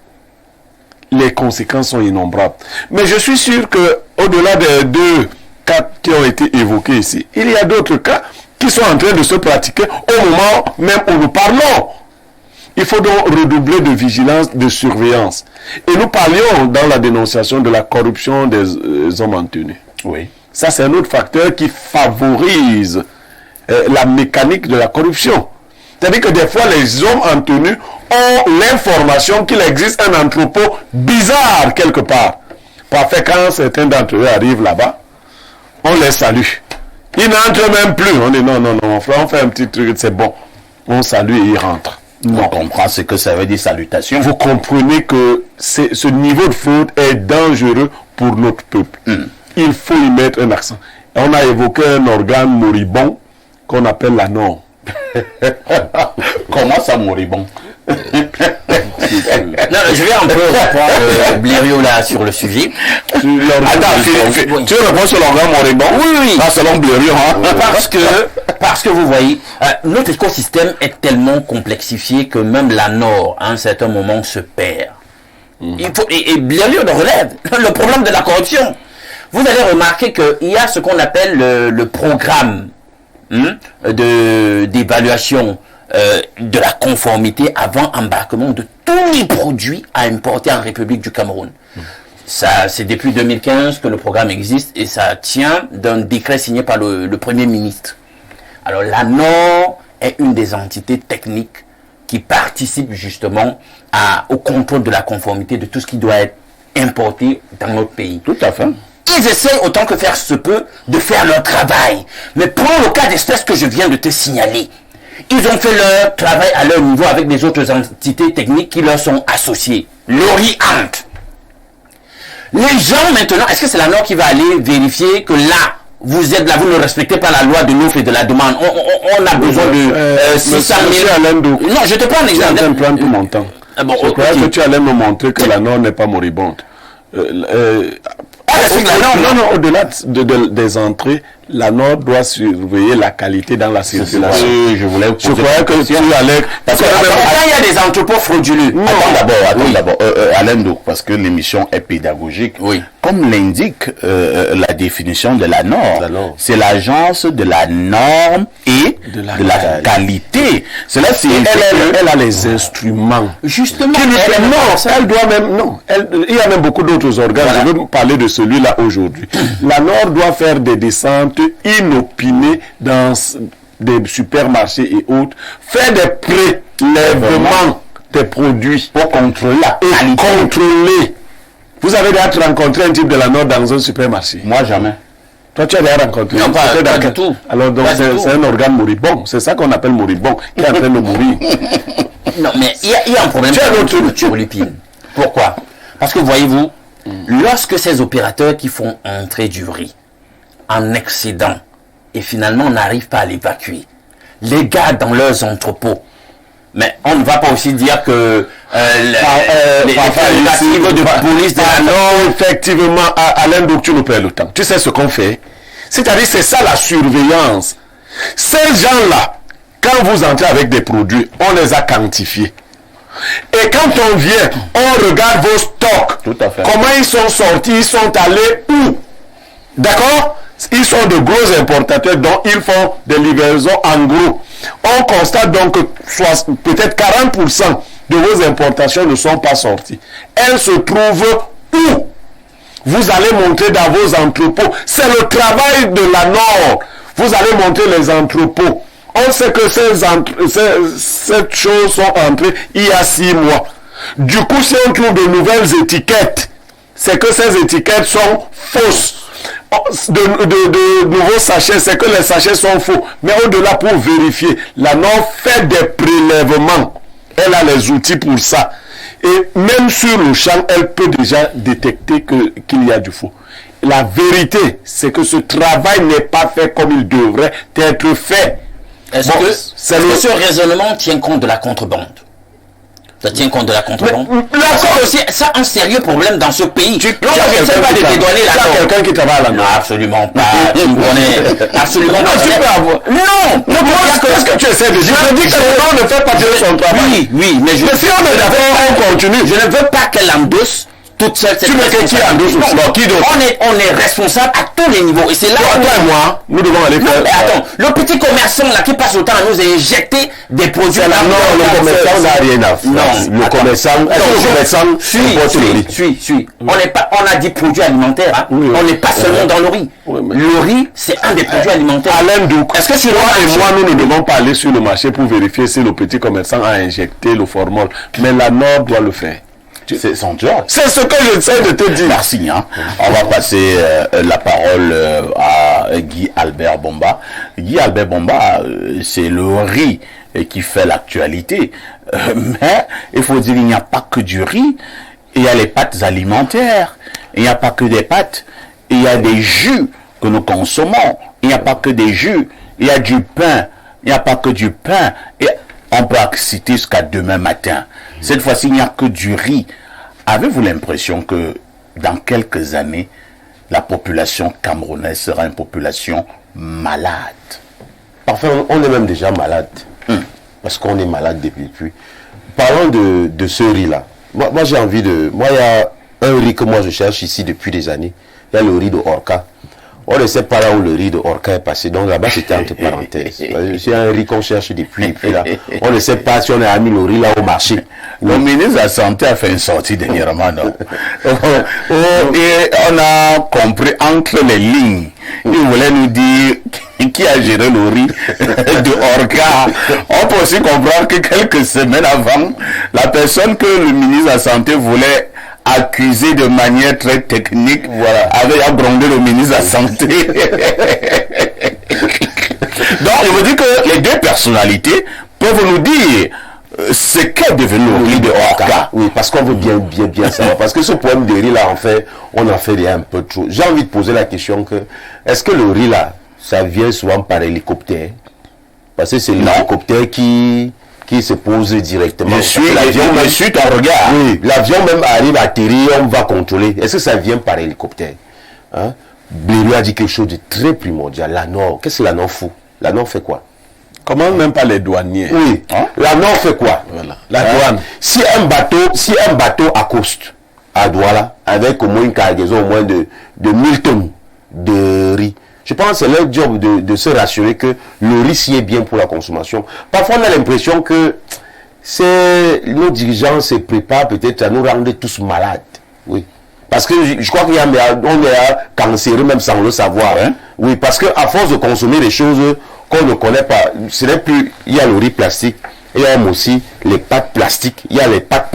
Les conséquences sont innombrables. Mais je suis sûr que au-delà des 2 cas qui ont été évoqués ici, il y a d'autres cas qui sont en train de se pratiquer au moment même où nous parlons. Il faut donc redoubler de vigilance, de surveillance. Et nous parlions dans la dénonciation de la corruption des hommes en tenue. Oui. Ça, c'est un autre facteur qui favorise la mécanique de la corruption. C'est-à-dire que des fois, les hommes en tenue ont l'information qu'il existe un entrepôt bizarre quelque part. Parfait, quand certains d'entre eux arrivent là-bas, on les salue. Ils n'entrent même plus. On dit non, on fait un petit truc, c'est bon. On salue et ils rentrent. On comprend ce que ça veut dire salutation. Vous comprenez que ce niveau de faute est dangereux pour notre peuple. Il faut y mettre un accent. Et on a évoqué un organe moribond qu'on appelle la norme. Comment ça moribond? Non, je vais un peu reprendre Blériot là sur le sujet. Attends, tu réponds sur l'organe moribond? Oui. Pas selon Blériot, hein? Parce que vous voyez, notre écosystème est tellement complexifié que même la Nord, à un certain moment, se perd. Et Blériot le relève, le problème de la corruption. Vous allez remarquer qu'il y a ce qu'on appelle le programme d'évaluation de la conformité avant embarquement de tous les produits à importer en République du Cameroun. Ça, c'est depuis 2015 que le programme existe et ça tient d'un décret signé par le Premier ministre. Alors la Nord est une des entités techniques qui participe justement au contrôle de la conformité de tout ce qui doit être importé dans notre pays. Tout à fait. Ils essaient autant que faire se peut de faire leur travail. Mais prends le cas d'espèce que je viens de te signaler. Ils ont fait leur travail à leur niveau avec les autres entités techniques qui leur sont associées. L'Orient. Les gens maintenant, est-ce que c'est la Nord qui va aller vérifier que là, vous êtes là, vous ne respectez pas la loi de l'offre et de la demande. On a besoin de 600 000... Non, je te prends un exemple. Je vais prendre tout mon temps. Je croyais que tu allais me montrer que la Nord n'est pas moribonde. Non, au-delà des entrées, la Nord doit surveiller la qualité dans la circulation. Oui, je croyais que tu allais... Parce que quand il y a des entrepôts frauduleux... Attends d'abord, Alain Douk, parce que l'émission est pédagogique. Oui. Comme l'indique la définition de la norme, c'est l'agence de la norme et de la qualité. Cela elle a les instruments. Justement. Elle doit même... Non, il y a même beaucoup d'autres organes. Voilà. Je veux parler de celui-là aujourd'hui. La Nord doit faire des descentes inopinées dans des supermarchés et autres, faire des prélèvements des produits pour contrôler la qualité. Contrôler. Vous avez déjà rencontré un type de la Nord dans un supermarché? Moi, jamais. Toi, tu as déjà rencontré? Non, pas du tout. Alors, donc, c'est un organe moribond. C'est ça qu'on appelle moribond, qui est en train de mourir. Non, mais il y a un problème de turlupine. Pourquoi? Parce que, voyez-vous, lorsque ces opérateurs qui font entrer du riz en excédent et finalement n'arrivent pas à l'évacuer, les gars dans leurs entrepôts, mais on ne va pas aussi dire que les prérogatives de police de la Nord... Effectivement, Alain, donc tu nous perds le temps. Tu sais ce qu'on fait? C'est-à-dire, c'est ça la surveillance. Ces gens-là, quand vous entrez avec des produits, on les a quantifiés. Et quand on vient, on regarde vos stocks. Tout à fait. Comment ils sont sortis, ils sont allés où? D'accord? Ils sont de gros importateurs, donc ils font des livraisons en gros. On constate donc que peut-être 40% de vos importations ne sont pas sorties. Elles se trouvent où? Vous allez montrer dans vos entrepôts. C'est le travail de la Nord. Vous allez montrer les entrepôts. On sait que ces choses sont entrées il y a 6 mois. Du coup, si on trouve de nouvelles étiquettes, c'est que ces étiquettes sont fausses. De nouveaux sachets, c'est que les sachets sont faux. Mais au-delà, pour vérifier, la Nord fait des prélèvements. Elle a les outils pour ça. Et même sur le champ, elle peut déjà détecter qu'il y a du faux. La vérité, c'est que ce travail n'est pas fait comme il devrait être fait. Est-ce que ce raisonnement tient compte de la contrebande? Ça tient compte de la contrebande. C'est un sérieux problème dans ce pays. Je ne sais pas de dédouaner la Nord. Quelqu'un qui travaille à la Nord. Non, absolument pas. Tu me connais. Absolument pas. Tu peux avoir. Non. Qu'est-ce que tu essaies de dire? Je dis que le Nord ne fait pas de son travail. Oui, mais si on est d'accord, on continue. Je ne veux pas qu'elle endosse toute seule cette responsabilité. On est responsable à tous les niveaux. Et c'est là où toi et moi, nous devons aller faire. Attends, le petit commerçant là qui passe le temps à nous injecter des produits. Non, le commerçant n'a rien à faire. Non, le commerçant, suis. On a dit produits alimentaires. Hein. Oui, on n'est pas seulement dans le riz. Le riz, c'est un des produits alimentaires. Alain Douk, est-ce que c'est toi et moi, nous ne devons pas aller sur le marché pour vérifier si le petit commerçant a injecté le formol? Mais la Nord doit le faire. C'est son job. C'est ce que j'essaie de te dire. Merci. Hein. On va passer la parole à Guy Albert Bomba. Guy Albert Bomba, c'est le riz qui fait l'actualité. Mais il faut dire qu'il n'y a pas que du riz. Il y a les pâtes alimentaires. Il n'y a pas que des pâtes. Il y a des jus que nous consommons. Il n'y a pas que des jus. Il y a du pain. Il n'y a pas que du pain. Et on peut citer jusqu'à demain matin. Cette fois-ci, il n'y a que du riz. Avez-vous l'impression que dans quelques années, la population camerounaise sera une population malade? Parfait, on est même déjà malade. Parce qu'on est malade depuis. Parlons de ce riz-là. Moi j'ai envie de... Moi, il y a un riz que moi je cherche ici depuis des années. Il y a le riz de Orca. On ne sait pas là où le riz de Orca est passé. Donc là-bas, c'était entre parenthèses. C'est un riz qu'on cherche depuis là. On ne sait pas si on a mis le riz là au marché. Le ministre de la Santé a fait une sortie dernièrement, non? Et on a compris entre les lignes. Il voulait nous dire qui a géré le riz de Orca. On peut aussi comprendre que quelques semaines avant, la personne que le ministre de la Santé voulait accusé de manière très technique, avait abrondé le ministre de la Santé. Donc, je veux dire que les deux personnalités peuvent nous dire ce qu'est devenu le riz de Orca. Oui, parce qu'on veut bien savoir. Parce que ce problème de riz là, en fait, on en fait un peu trop. J'ai envie de poser la question que, est-ce que le riz là, ça vient souvent par hélicoptère? Parce que c'est l'hélicoptère qui se pose directement. Je suis ton regard. Oui, l'avion même arrive à atterrir, on va contrôler. Est-ce que ça vient par hélicoptère? Hein? Blériot a dit quelque chose de très primordial. La Nord, qu'est-ce que la Nord fout? La Nord fait quoi? Comment même pas les douaniers? Oui, la Nord fait quoi? Voilà. La douane. Si un bateau accoste à Douala avec au moins une cargaison au moins de 1000 tonnes de riz, je pense que c'est leur job de se rassurer que le riz y est bien pour la consommation. Parfois, on a l'impression que nos dirigeants se préparent peut-être à nous rendre tous malades. Oui. Parce que je crois qu'on est cancéreux même sans le savoir. Hein? Oui, parce qu'à force de consommer des choses qu'on ne connaît pas, ce n'est plus... Il y a le riz plastique, et il y a aussi les pâtes plastiques, il y a les pâtes.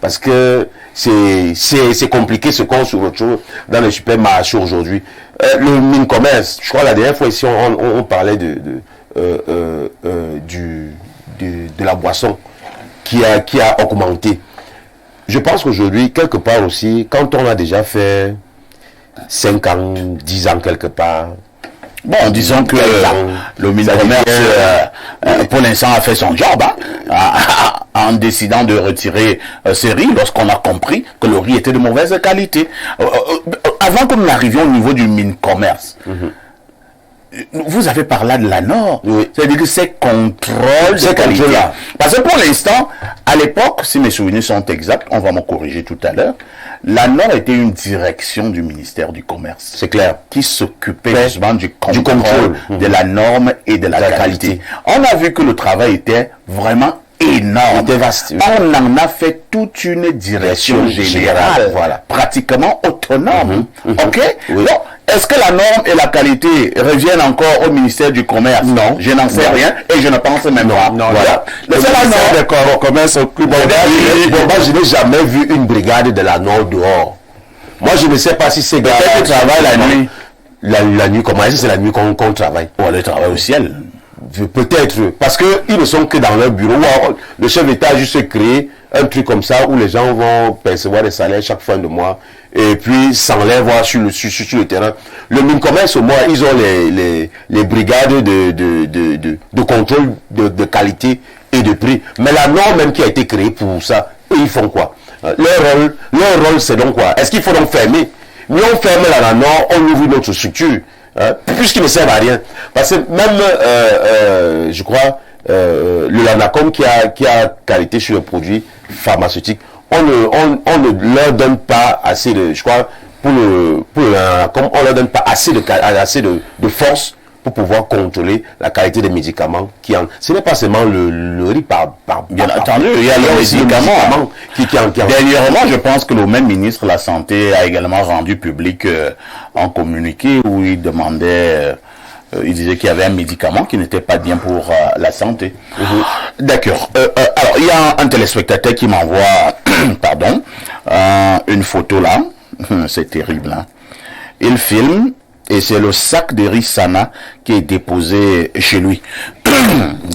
Parce que c'est compliqué ce qu'on se retrouve dans les supermarchés aujourd'hui. Le mine commerce, je crois la dernière fois ici on parlait de la boisson qui a augmenté. Je pense qu'aujourd'hui, quelque part aussi, quand on a déjà fait 5 ans, 10 ans quelque part, bon, disons que le ministre commerce, pour l'instant, a fait son job, en décidant de retirer ce riz lorsqu'on a compris que le riz était de mauvaise qualité. Avant que nous n'arrivions au niveau du mine commerce, vous avez parlé de la Nord. Oui. C'est-à-dire que c'est contrôle de qualité. Parce que pour l'instant, à l'époque, si mes souvenirs sont exacts, on va me corriger tout à l'heure, la Nord était une direction du ministère du Commerce. C'est clair. Qui s'occupait justement du contrôle de Mmh. la norme et de la qualité. On a vu que le travail était vraiment énorme. C'était vaste. On en a fait toute une direction générale, voilà, pratiquement autonome. Ok. Oui. Donc, est-ce que la norme et la qualité reviennent encore au ministère du Commerce? Non. Je n'en sais rien et je ne pense même pas. Non, voilà. Le ministère du Commerce occupe. Moi, je n'ai jamais vu une brigade de la Nord dehors. Moi, je ne sais pas si c'est peut-être qu'ils travaillent la nuit. La nuit, comment est-ce que c'est la nuit qu'on travaille? Ou le travail au ciel. Peut-être, parce qu'ils ne sont que dans leur bureau. Le chef d'État a juste créé un truc comme ça où les gens vont percevoir des salaires chaque fin de mois et puis s'enlèvent sur le terrain. Le Mincommerce, au moins, ils ont les brigades de contrôle de qualité et de prix. Mais la norme même qui a été créée pour ça, eux, ils font quoi? Leur rôle, c'est donc quoi? Est-ce qu'il faut donc fermer? Mais on ferme la Nord, on ouvre notre structure. Puisqu'ils ne servent à rien. Parce que même, je crois, le Lanacom qui a qualité sur les produits pharmaceutiques, on ne leur donne pas assez de, je crois, pour le Lanacom, on ne leur donne pas assez de force pour pouvoir contrôler la qualité des médicaments ce n'est pas seulement le riz bien entendu, il y a les médicaments qui Dernièrement, je pense que le même ministre de la Santé a également rendu public un communiqué où il demandait, il disait qu'il y avait un médicament qui n'était pas bien pour la santé. D'accord. Alors, il y a un téléspectateur qui m'envoie, pardon, une photo là. C'est terrible, hein. Il filme. Et c'est le sac de riz Sana qui est déposé chez lui.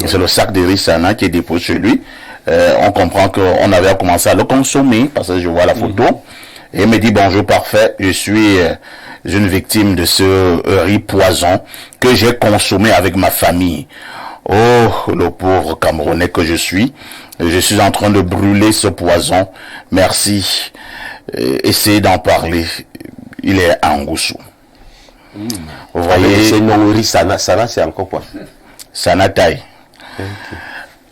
C'est le sac de riz Sana qui est déposé chez lui. On comprend qu'on avait commencé à le consommer parce que je vois la photo. Et il me dit bonjour parfait, je suis une victime de ce riz poison que j'ai consommé avec ma famille. Oh, le pauvre Camerounais que je suis en train de brûler ce poison. Merci. Essayez d'en parler. Il est à Ngoussou. Vous voyez, c'est non riz Sana, c'est encore quoi? Sana taille.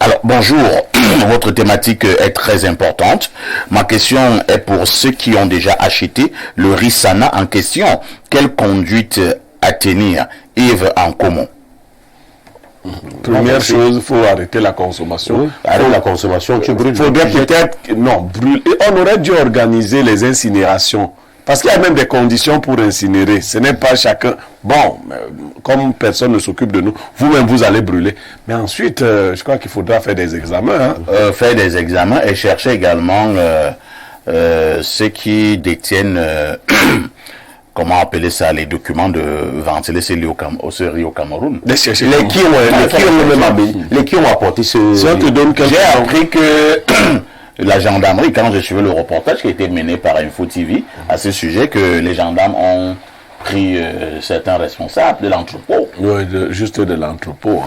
Alors, bonjour. Votre thématique est très importante. Ma question est pour ceux qui ont déjà acheté le riz Sana en question. Quelle conduite à tenir? Yves en commun. Première chose, il faut arrêter la consommation. Oui, arrêter la consommation, tu brûles. Il faudrait peut-être, non, brûler. On aurait dû organiser les incinérations. Parce qu'il y a même des conditions pour incinérer. Ce n'est pas chacun. Bon, comme personne ne s'occupe de nous, vous-même vous allez brûler. Mais ensuite, je crois qu'il faudra faire des examens. Faire des examens et chercher également ceux qui détiennent, comment appeler ça, les documents de ventiler ce riz au Cameroun. Les qui ont apporté ce. J'ai appris que la gendarmerie, quand j'ai suivi le reportage qui a été mené par Info TV à ce sujet, que les gendarmes ont pris certains responsables de l'entrepôt. Oui, juste de l'entrepôt.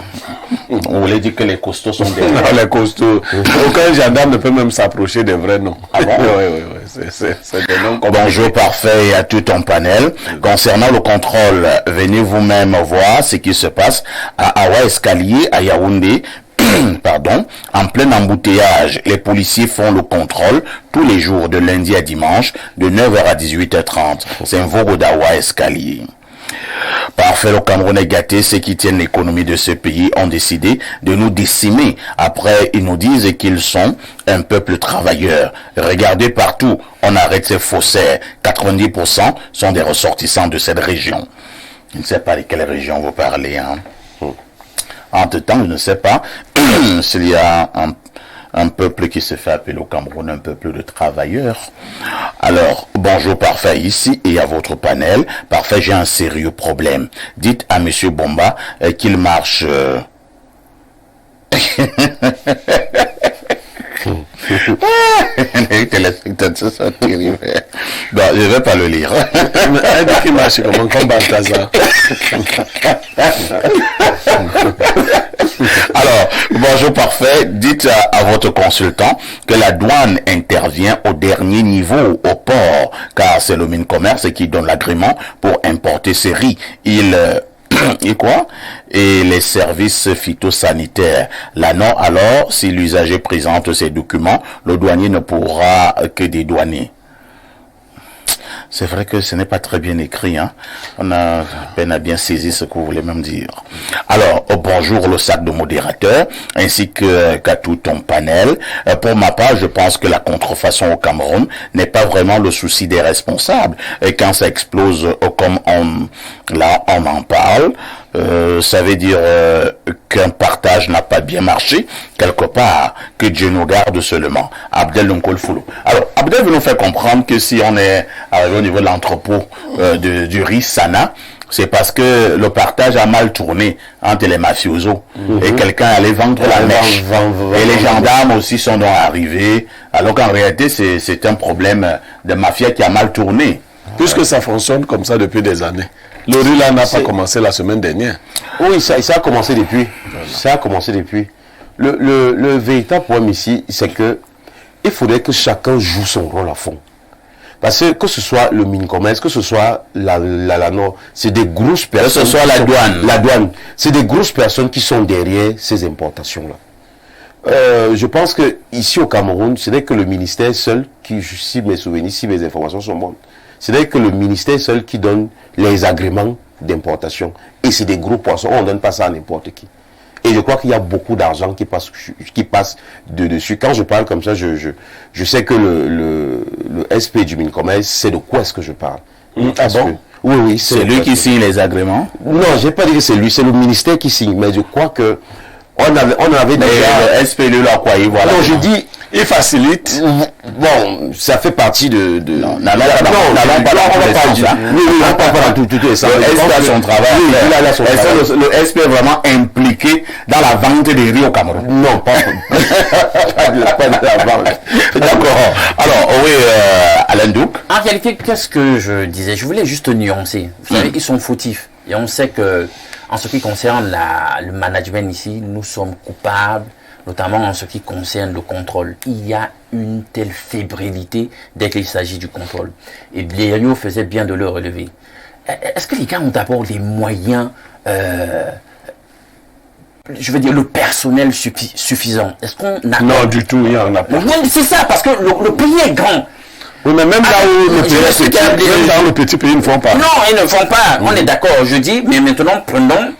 On voulait dire que les costauds sont des... Non, les costauds. Aucun gendarme ne peut même s'approcher des vrais noms. Ah bon? Oui. C'est des noms comme... Bonjour parfait et à tout ton panel. Concernant le contrôle, venez vous-même voir ce qui se passe à Awa Escalier, à Yaoundé. Pardon, en plein embouteillage, les policiers font le contrôle tous les jours de lundi à dimanche de 9h à 18h30. C'est un Vogo d'Awa Escalier. Parfait, le Cameroun est gâté. Ceux qui tiennent l'économie de ce pays ont décidé de nous décimer. Après, ils nous disent qu'ils sont un peuple travailleur. Regardez partout, on arrête ces faussaires. 90% sont des ressortissants de cette région. Je ne sais pas de quelle région vous parlez, hein. Entre-temps, je ne sais pas s'il y a un peuple qui se fait appeler au Cameroun un peuple de travailleurs. Alors, bonjour parfait ici et à votre panel. Parfait, j'ai un sérieux problème. Dites à monsieur Bomba qu'il marche... Les téléspectateurs sont terribles. Bon, je ne vais pas le lire. Elle dit qu'il marche comme Balthazar. Alors, bonjour parfait, dites à votre consultant que la douane intervient au dernier niveau, au port, car c'est le Mincommerce qui donne l'agrément pour importer ces riz. Et quoi? Et les services phytosanitaires. Là non, alors, si l'usager présente ces documents, le douanier ne pourra que dédouaner. C'est vrai que ce n'est pas très bien écrit, hein. On a peine à bien saisir ce que vous voulez même dire. Alors, bonjour le sac de modérateur, ainsi qu'à tout ton panel. Pour ma part, je pense que la contrefaçon au Cameroun n'est pas vraiment le souci des responsables. Et quand ça explose, comme on en parle, ça veut dire qu'un partage n'a pas bien marché quelque part, que Dieu nous garde seulement. Abdel Nkol Foulou. Alors, Abdel veut nous faire comprendre que si on est arrivé au niveau de l'entrepôt du riz Sana, c'est parce que le partage a mal tourné entre les mafiosos et quelqu'un allait vendre la mèche. Et les gendarmes aussi sont donc arrivés, alors qu'en réalité c'est un problème de mafia qui a mal tourné. Puisque ça fonctionne comme ça depuis des années. Le riz là n'a pas commencé la semaine dernière. Oui, ça a commencé depuis. Voilà. Ça a commencé depuis. Le véritable problème ici, c'est que il faudrait que chacun joue son rôle à fond. Parce que ce soit le mine-commerce, que ce soit la Nord, c'est des grosses personnes. Que ce soit la douane. La douane. C'est des grosses personnes qui sont derrière ces importations-là. Je pense que ici au Cameroun, ce n'est que le ministère seul qui, si mes souvenirs, si mes informations sont bonnes, ce n'est que le ministère seul qui donne les agréments d'importation. Et c'est des gros poissons, on ne donne pas ça à n'importe qui. Et je crois qu'il y a beaucoup d'argent qui passe de dessus. Quand je parle comme ça, je sais que le SP du mine-commerce, c'est de quoi est-ce que je parle. Ah bon? Oui. C'est lui qui signe les agréments? Non, j'ai pas dit que c'est lui, c'est le ministère qui signe. Mais je crois que on avait déjà... Le SP, lui, là, quoi, voilà. Non, je dis... Il facilite. Bon, ça fait partie de... Non, on va pas dire ça. Oui, on parle pas dans tout ça. Le SP a son travail. Le SP est vraiment impliqué dans la vente des riz au Cameroun. Non, pas de la vente. D'accord. Alors, oui, Alain Douk. En réalité, qu'est-ce que je disais? Je voulais juste nuancer. Vous savez, ils sont fautifs. Et on sait que, en ce qui concerne le management ici, nous sommes coupables, notamment en ce qui concerne le contrôle. Il y a une telle fébrilité dès qu'il s'agit du contrôle. Et Blériot faisait bien de le relever. Est-ce que les gars ont d'abord les moyens, je veux dire, le personnel suffisant? Est-ce qu'on a... Non, du tout, il n'y en a pas. Oui, c'est ça, parce que le pays est grand. Oui, mais même là où le petit pays ne font pas. Non, ils ne font pas. On est d'accord, je dis, mais maintenant, prenons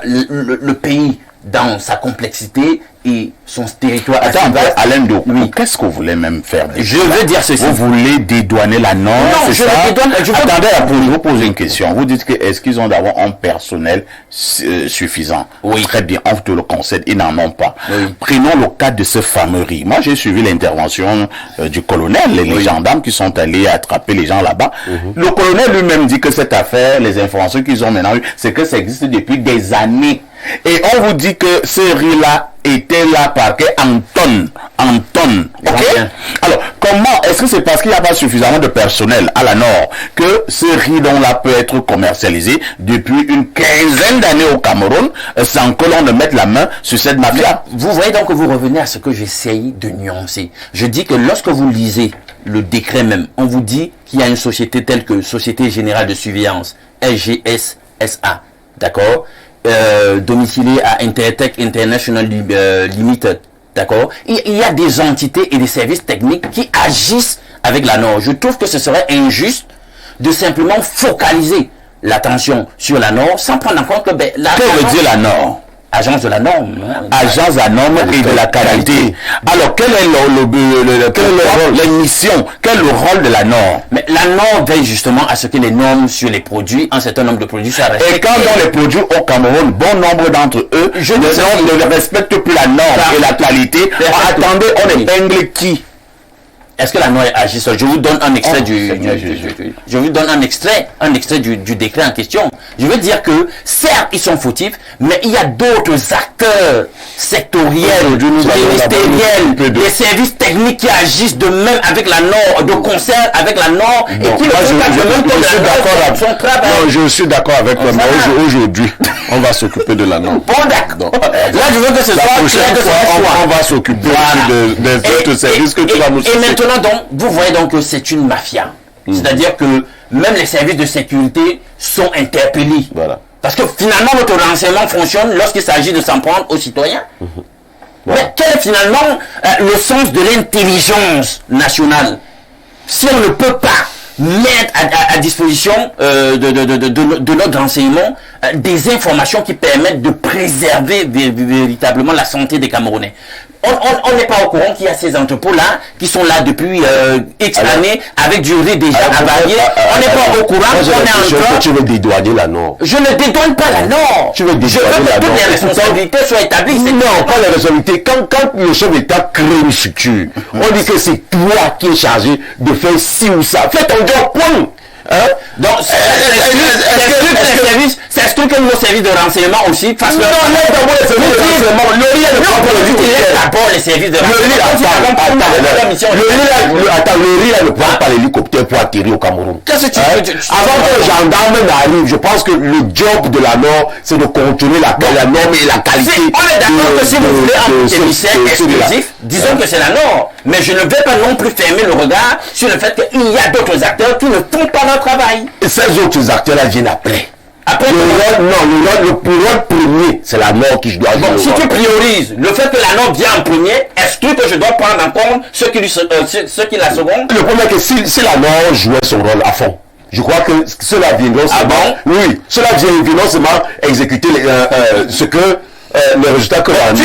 le pays dans sa complexité et son territoire. Attends, Alain Do, oui. Qu'est-ce que vous voulez même faire? Je veux dire ceci. Vous voulez dédouaner la norme? Non, je le dédouane. Attendez, je vous pose une question. Vous dites que est-ce qu'ils ont d'abord un personnel suffisant? Oui. Très bien, on te le concède, ils n'en ont pas. Oui. Prenons le cas de ce fameux riz. Moi, j'ai suivi l'intervention du colonel, les gendarmes qui sont allés attraper les gens là-bas. Le colonel lui-même dit que cette affaire, les informations qu'ils ont maintenant eues, c'est que ça existe depuis des années. Et on vous dit que ce riz-là était là parqué en tonnes. Ok? Alors, comment, est-ce que c'est parce qu'il n'y a pas suffisamment de personnel à la Nord que ce riz-là peut être commercialisé depuis une quinzaine d'années au Cameroun sans que l'on ne mette la main sur cette mafia? Vous voyez donc que vous revenez à ce que j'essaye de nuancer. Je dis que lorsque vous lisez le décret même, on vous dit qu'il y a une société telle que Société Générale de Surveillance, SGS SA, d'accord? Domicilié à Intertech International Limited, d'accord? Il y a des entités et des services techniques qui agissent avec la Nord. Je trouve que ce serait injuste de simplement focaliser l'attention sur la Nord sans prendre en compte que que veut dire la Nord? Agence de la norme. Agence de la norme et de la qualité. Alors, quel est la mission, quel est le rôle de la norme? Mais la norme veille justement à ce que les normes sur les produits, un certain nombre de produits soient respectés. Et quand dans les produits au Cameroun, bon nombre d'entre eux ne respectent plus la norme et la qualité, attendez, on épingle qui? Est-ce que la norme agit seule? Je vous donne un extrait je vous donne un extrait du décret en question. Je veux dire que, certes, ils sont fautifs, mais il y a d'autres acteurs sectoriels, ministériels, des services techniques qui agissent de même avec la norme, de concert avec la norme, et qui le font pas de même comme la son travail. Non, je suis d'accord avec toi, mais aujourd'hui, on va s'occuper de la norme. Bon, d'accord. Là, je veux que ce soit clair de on va s'occuper des autres services que tu vas nous citer. Et maintenant, donc, vous voyez donc que c'est une mafia. C'est-à-dire que même les services de sécurité sont interpellés. Voilà. Parce que finalement, notre renseignement fonctionne lorsqu'il s'agit de s'en prendre aux citoyens. Mais quel est finalement le sens de l'intelligence nationale si on ne peut pas mettre à disposition de notre renseignement des informations qui permettent de préserver véritablement la santé des Camerounais? On n'est pas au courant qu'il y a ces entrepôts-là qui sont là depuis X années avec du riz déjà avarié. On n'est pas au courant qu'on est en train... Tu veux dédouaner la Nord. Je ne dédouane pas la Nord. Tu veux dédouaner la Nord. Je veux que toutes les responsabilités soient établies. Non, pas les responsabilités. Quand le chef d'État crée une structure, on dit que c'est toi qui es chargé de faire ci ou ça. Fais ton job, point. Donc, c'est ce que nos services de renseignement aussi fassent leur... d'abord les services de renseignement. D'abord les services de Le riz, ne prend pas l'hélicoptère pour atterrir au Cameroun. Qu'est-ce que tu veux? Avant que le gendarme n'arrive, je pense que le job de la Nord, c'est de contrôler la norme et la qualité. On est d'accord que si vous voulez un émissaire exclusif, disons que c'est la Nord. Mais je ne vais pas non plus fermer le regard sur le fait qu'il y a d'autres acteurs qui ne font pas leur travail. Et ces autres acteurs-là viennent après. Le rôle premier, c'est la Nord qui doit jouer. Donc, si tu priorises le fait que la Nord vient en premier, exclut que je dois prendre en compte ceux qui la seconde. Le problème est que si la Nord jouait son rôle à fond, je crois que cela viendra seulement. Oui, cela viendra seulement exécuter ce que les résultats que la Nord.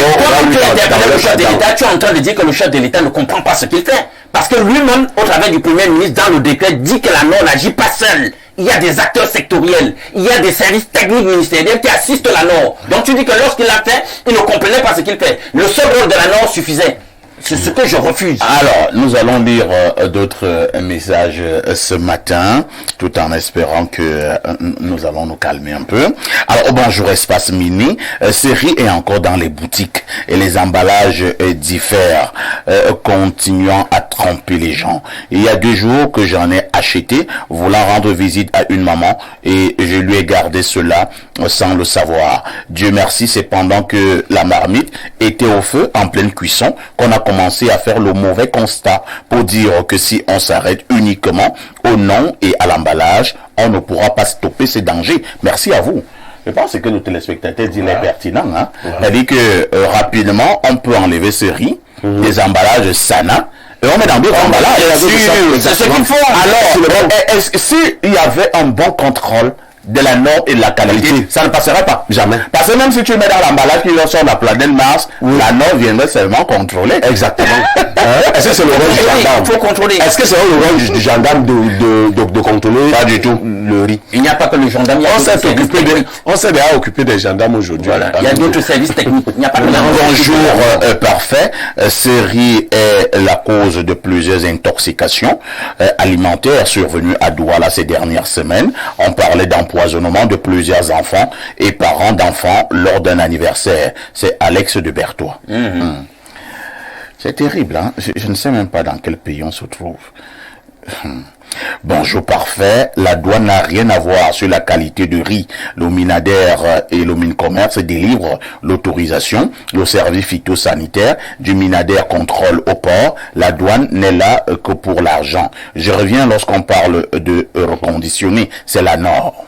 Le chef de l'État, tu es en train de dire que le chef de l'État ne comprend pas ce qu'il fait. Parce que lui-même, au travers du Premier ministre, dans le décret, dit que la Nord n'agit pas seule. Il y a des acteurs sectoriels, il y a des services techniques ministériels qui assistent la Nord. Donc tu dis que lorsqu'il l'a fait, il ne comprenait pas ce qu'il fait. Le seul rôle de la Nord suffisait. C'est ce que je refuse. Alors, nous allons lire d'autres messages ce matin, tout en espérant que nous allons nous calmer un peu. Alors, bonjour Espace Mini. Série est encore dans les boutiques et les emballages diffèrent, continuant à tromper les gens. Il y a 2 jours que j'en ai acheté, voulant rendre visite à une maman et je lui ai gardé cela sans le savoir. Dieu merci, c'est pendant que la marmite était au feu, en pleine cuisson, qu'on a commencé à faire le mauvais constat pour dire que si on s'arrête uniquement au nom et à l'emballage, on ne pourra pas stopper ces dangers. Merci à vous. Je pense que le téléspectateur dit est pertinent. Hein? Elle dit que rapidement, on peut enlever ce riz, des emballages Sana, et on met dans d'autres emballages. C'est ce qu'il faut. Alors, s'il y avait un bon contrôle de la norme et de la qualité, ça ne passerait pas. Jamais. Parce que même si tu mets dans l'emballage qui sort de la planète Mars, la norme viendrait seulement contrôler. Exactement. Est-ce que c'est le rôle du gendarme? Il faut contrôler. Est-ce que c'est le rôle du gendarme de contrôler? Pas du tout. Le riz. Il n'y a pas que le gendarme. On s'est déjà occupé des gendarmes aujourd'hui. Voilà. Il y a d'autres services techniques. Il n'y a pas que Bonjour, parfait. Ce riz est la cause de plusieurs intoxications alimentaires survenues à Douala ces dernières semaines. On parlait d'empoisonnement de plusieurs enfants et parents d'enfants lors d'un anniversaire. C'est Alex de Berthois. C'est terrible, hein? Je ne sais même pas dans quel pays on se trouve. Bonjour parfait, la douane n'a rien à voir sur la qualité du riz. Le Minader et le Mincommerce délivrent l'autorisation. Le service phytosanitaire du Minader contrôle au port. La douane n'est là que pour l'argent. Je reviens lorsqu'on parle de reconditionner. C'est la Nord.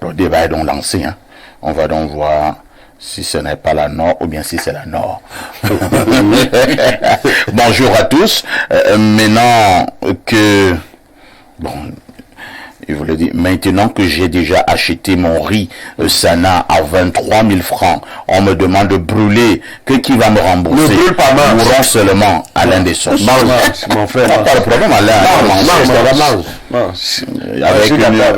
Le débat est donc lancé. Hein. On va donc voir si ce n'est pas la Nord ou bien si c'est la Nord. Bonjour à tous. Maintenant que... Bon, il voulait dire, maintenant que j'ai déjà acheté mon riz Sana à 23 000 francs, on me demande de brûler. Qui va me rembourser? Ne brûle pas, mange. Mourons seulement Alain des Sauces. Mon frère. Pas de problème, Alain. Mange.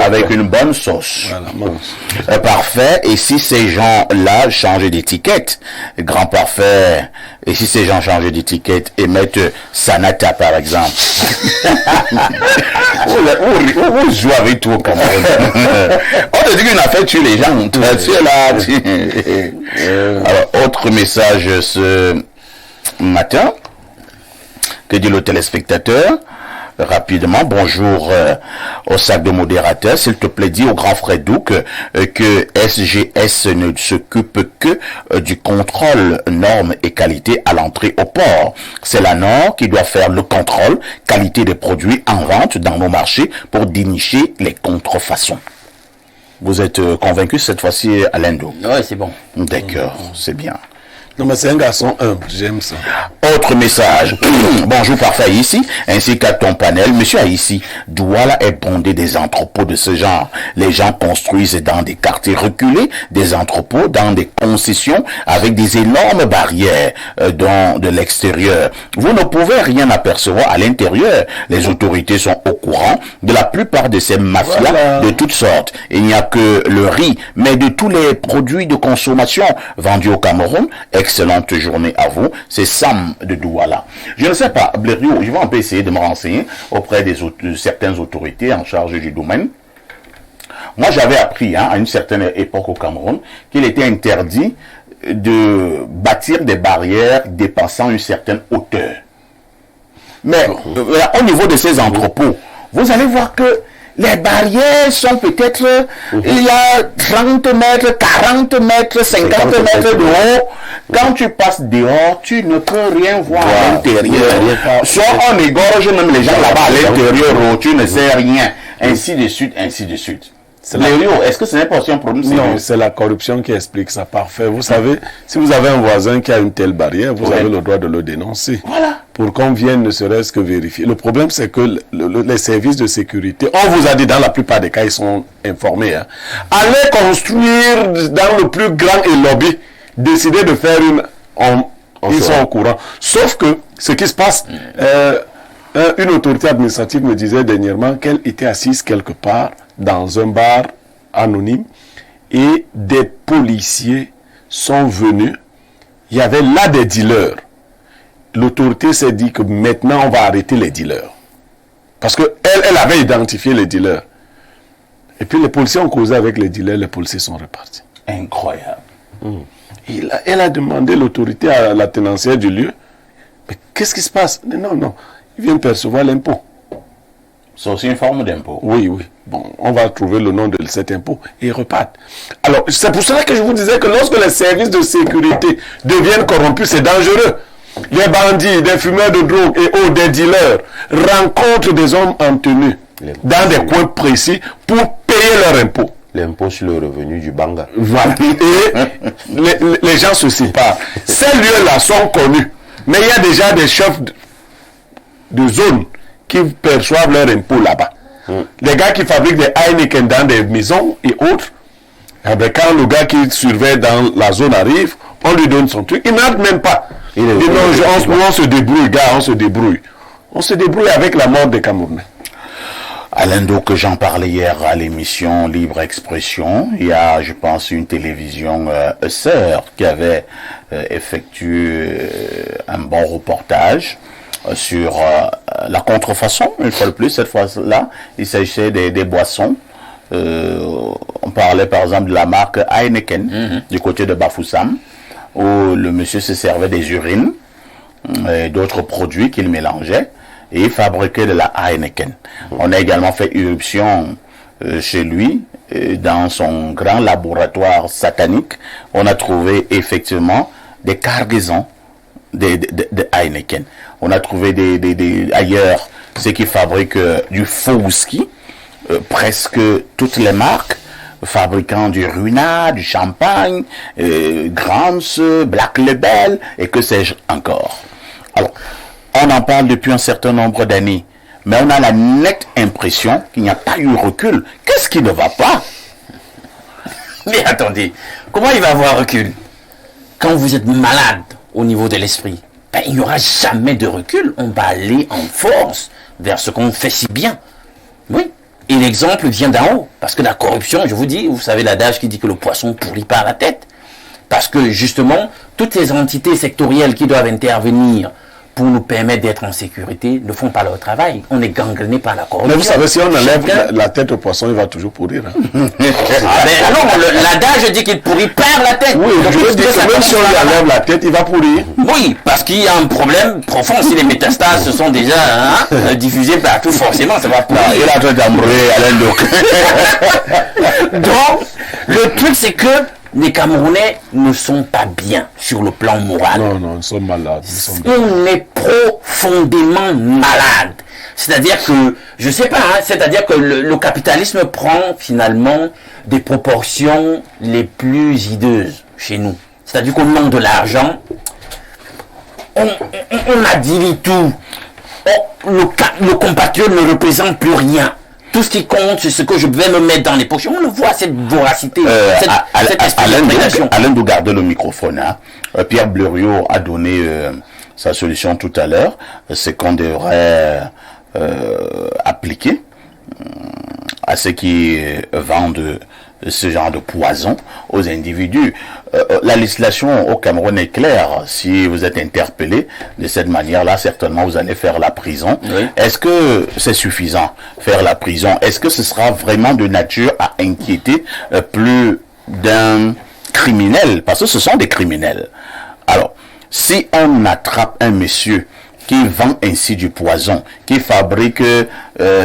Avec une bonne sauce. Voilà, parfait. Et si ces gens-là changent d'étiquette, grand parfait, et si ces gens changent d'étiquette et mettent Sanata par exemple, on joue avec toi quand même. On te dit qu'une affaire tue les gens. Tu es là. Alors, autre message ce matin. Que dit le téléspectateur? Rapidement, bonjour au sac de modérateur. S'il te plaît, dis au grand frère Douk que SGS ne s'occupe que du contrôle normes et qualité à l'entrée au port. C'est la Nord qui doit faire le contrôle qualité des produits en vente dans nos marchés pour dénicher les contrefaçons. Vous êtes convaincu cette fois-ci, Alain Do? Oui, c'est bon. D'accord, c'est bien. Non, mais c'est un garçon humble, j'aime ça. Autre message. Bonjour parfait ici, ainsi qu'à ton panel. Monsieur Haïssi, Douala est bondé des entrepôts de ce genre. Les gens construisent dans des quartiers reculés, des entrepôts dans des concessions avec des énormes barrières de l'extérieur. Vous ne pouvez rien apercevoir à l'intérieur. Les autorités sont au courant de la plupart de ces mafias de toutes sortes. Il n'y a que le riz, mais de tous les produits de consommation vendus au Cameroun. Excellente journée à vous. C'est Sam de Douala. Je ne sais pas, Blériot, je vais un peu essayer de me renseigner auprès de certaines autorités en charge du domaine. Moi, j'avais appris à une certaine époque au Cameroun qu'il était interdit de bâtir des barrières dépassant une certaine hauteur. Mais au niveau de ces entrepôts, vous allez voir que les barrières sont peut-être, il y a 30 mètres, 40 mètres, 50 mètres de haut. Quand tu passes dehors, tu ne peux rien voir à l'intérieur. Soit on égorge même les gens là-bas à l'intérieur, tu ne sais rien. Ainsi de suite, ainsi de suite. Est-ce que ce n'est pas aussi un problème? Non, c'est la corruption qui explique ça. Parfait. Vous savez, si vous avez un voisin qui a une telle barrière, vous avez le droit de le dénoncer. Voilà. Pour qu'on vienne ne serait-ce que vérifier. Le problème, c'est que les services de sécurité, on vous a dit dans la plupart des cas, ils sont informés. Hein. Allez construire dans le plus grand et lobby, décider de faire ils sont au courant. Sauf que ce qui se passe, une autorité administrative me disait dernièrement qu'elle était assise quelque part dans un bar anonyme et des policiers sont venus. Il y avait là des dealers. L'autorité s'est dit que maintenant on va arrêter les dealers. Parce qu'elle avait identifié les dealers. Et puis les policiers ont causé avec les dealers, les policiers sont repartis. Incroyable. Elle a demandé l'autorité à la tenancière du lieu. Mais qu'est-ce qui se passe? Non. Ils viennent percevoir l'impôt. C'est aussi une forme d'impôt. Oui. Bon, on va trouver le nom de cet impôt et ils repartent. Alors, c'est pour cela que je vous disais que lorsque les services de sécurité deviennent corrompus, c'est dangereux. Les bandits, des fumeurs de drogue et des dealers rencontrent des hommes en tenue dans des coins précis pour payer leur impôt. L'impôt sur le revenu du Banga. Voilà. Et les gens se séparent. Ces lieux-là sont connus. Mais il y a déjà des chefs de zone qui perçoivent leur impôt là-bas. Les gars qui fabriquent des Heineken dans des maisons et autres, quand le gars qui surveille dans la zone arrive, on lui donne son truc. Il n'entre même pas. Il dit non, on se débrouille, gars, on se débrouille. On se débrouille avec la mort des Camerounais. Alain Do, que j'en parlais hier à l'émission Libre Expression, il y a, je pense, une télévision sœur qui avait effectué un bon reportage sur la contrefaçon, une fois de plus, cette fois-là, il s'agissait des boissons. On parlait par exemple de la marque Heineken, du côté de Bafoussam, où le monsieur se servait des urines et d'autres produits qu'il mélangeait, et il fabriquait de la Heineken. On a également fait irruption chez lui, dans son grand laboratoire satanique. On a trouvé effectivement des cargaisons de Heineken. On a trouvé ailleurs ceux qui fabriquent du faux whisky, presque toutes les marques, fabriquant du Ruina, du champagne, Grams, Black Label, et que sais-je encore. Alors, on en parle depuis un certain nombre d'années, mais on a la nette impression qu'il n'y a pas eu recul. Qu'est-ce qui ne va pas? Mais attendez, comment il va avoir recul? Quand vous êtes malade au niveau de l'esprit, il n'y aura jamais de recul. On va aller en force vers ce qu'on fait si bien. Oui. Et l'exemple vient d'en haut. Parce que la corruption, je vous dis, vous savez l'adage qui dit que le poisson pourrit par la tête. Parce que justement, toutes les entités sectorielles qui doivent intervenir pour nous permettre d'être en sécurité ne font pas leur travail. On est gangréné par la corruption. Mais vous savez, si on enlève la tête au poisson, il va toujours pourrir. Hein. L'adage dit qu'il pourrit par la tête. Oui, donc je veux dire que même si on lui enlève la tête, il va pourrir. Oui, parce qu'il y a un problème profond. Si les métastases se sont déjà diffusées partout, forcément, ça va pourrir. Il a train d'embrouiller Alain Do. Donc, le truc, c'est que les Camerounais ne sont pas bien sur le plan moral. Non, ils sont malades. On est profondément malades. C'est-à-dire que, je sais pas, hein, c'est-à-dire que le capitalisme prend finalement des proportions les plus hideuses chez nous. C'est-à-dire qu'au nom de l'argent, on addilit tout. Le compatriote ne représente plus rien. Tout ce qui compte, c'est ce que je vais me mettre dans les poches. On le voit, cette voracité, cette esprit de prédation. Alain doit garder le microphone. Hein. Pierre Blériot a donné sa solution tout à l'heure. C'est qu'on devrait appliquer à ceux qui vendent ce genre de poison aux individus. La législation au Cameroun est claire. Si vous êtes interpellé de cette manière-là, certainement vous allez faire la prison. Oui. Est-ce que c'est suffisant, faire la prison? Est-ce que ce sera vraiment de nature à inquiéter plus d'un criminel? Parce que ce sont des criminels. Alors, si on attrape un monsieur qui vend ainsi du poison, qui fabrique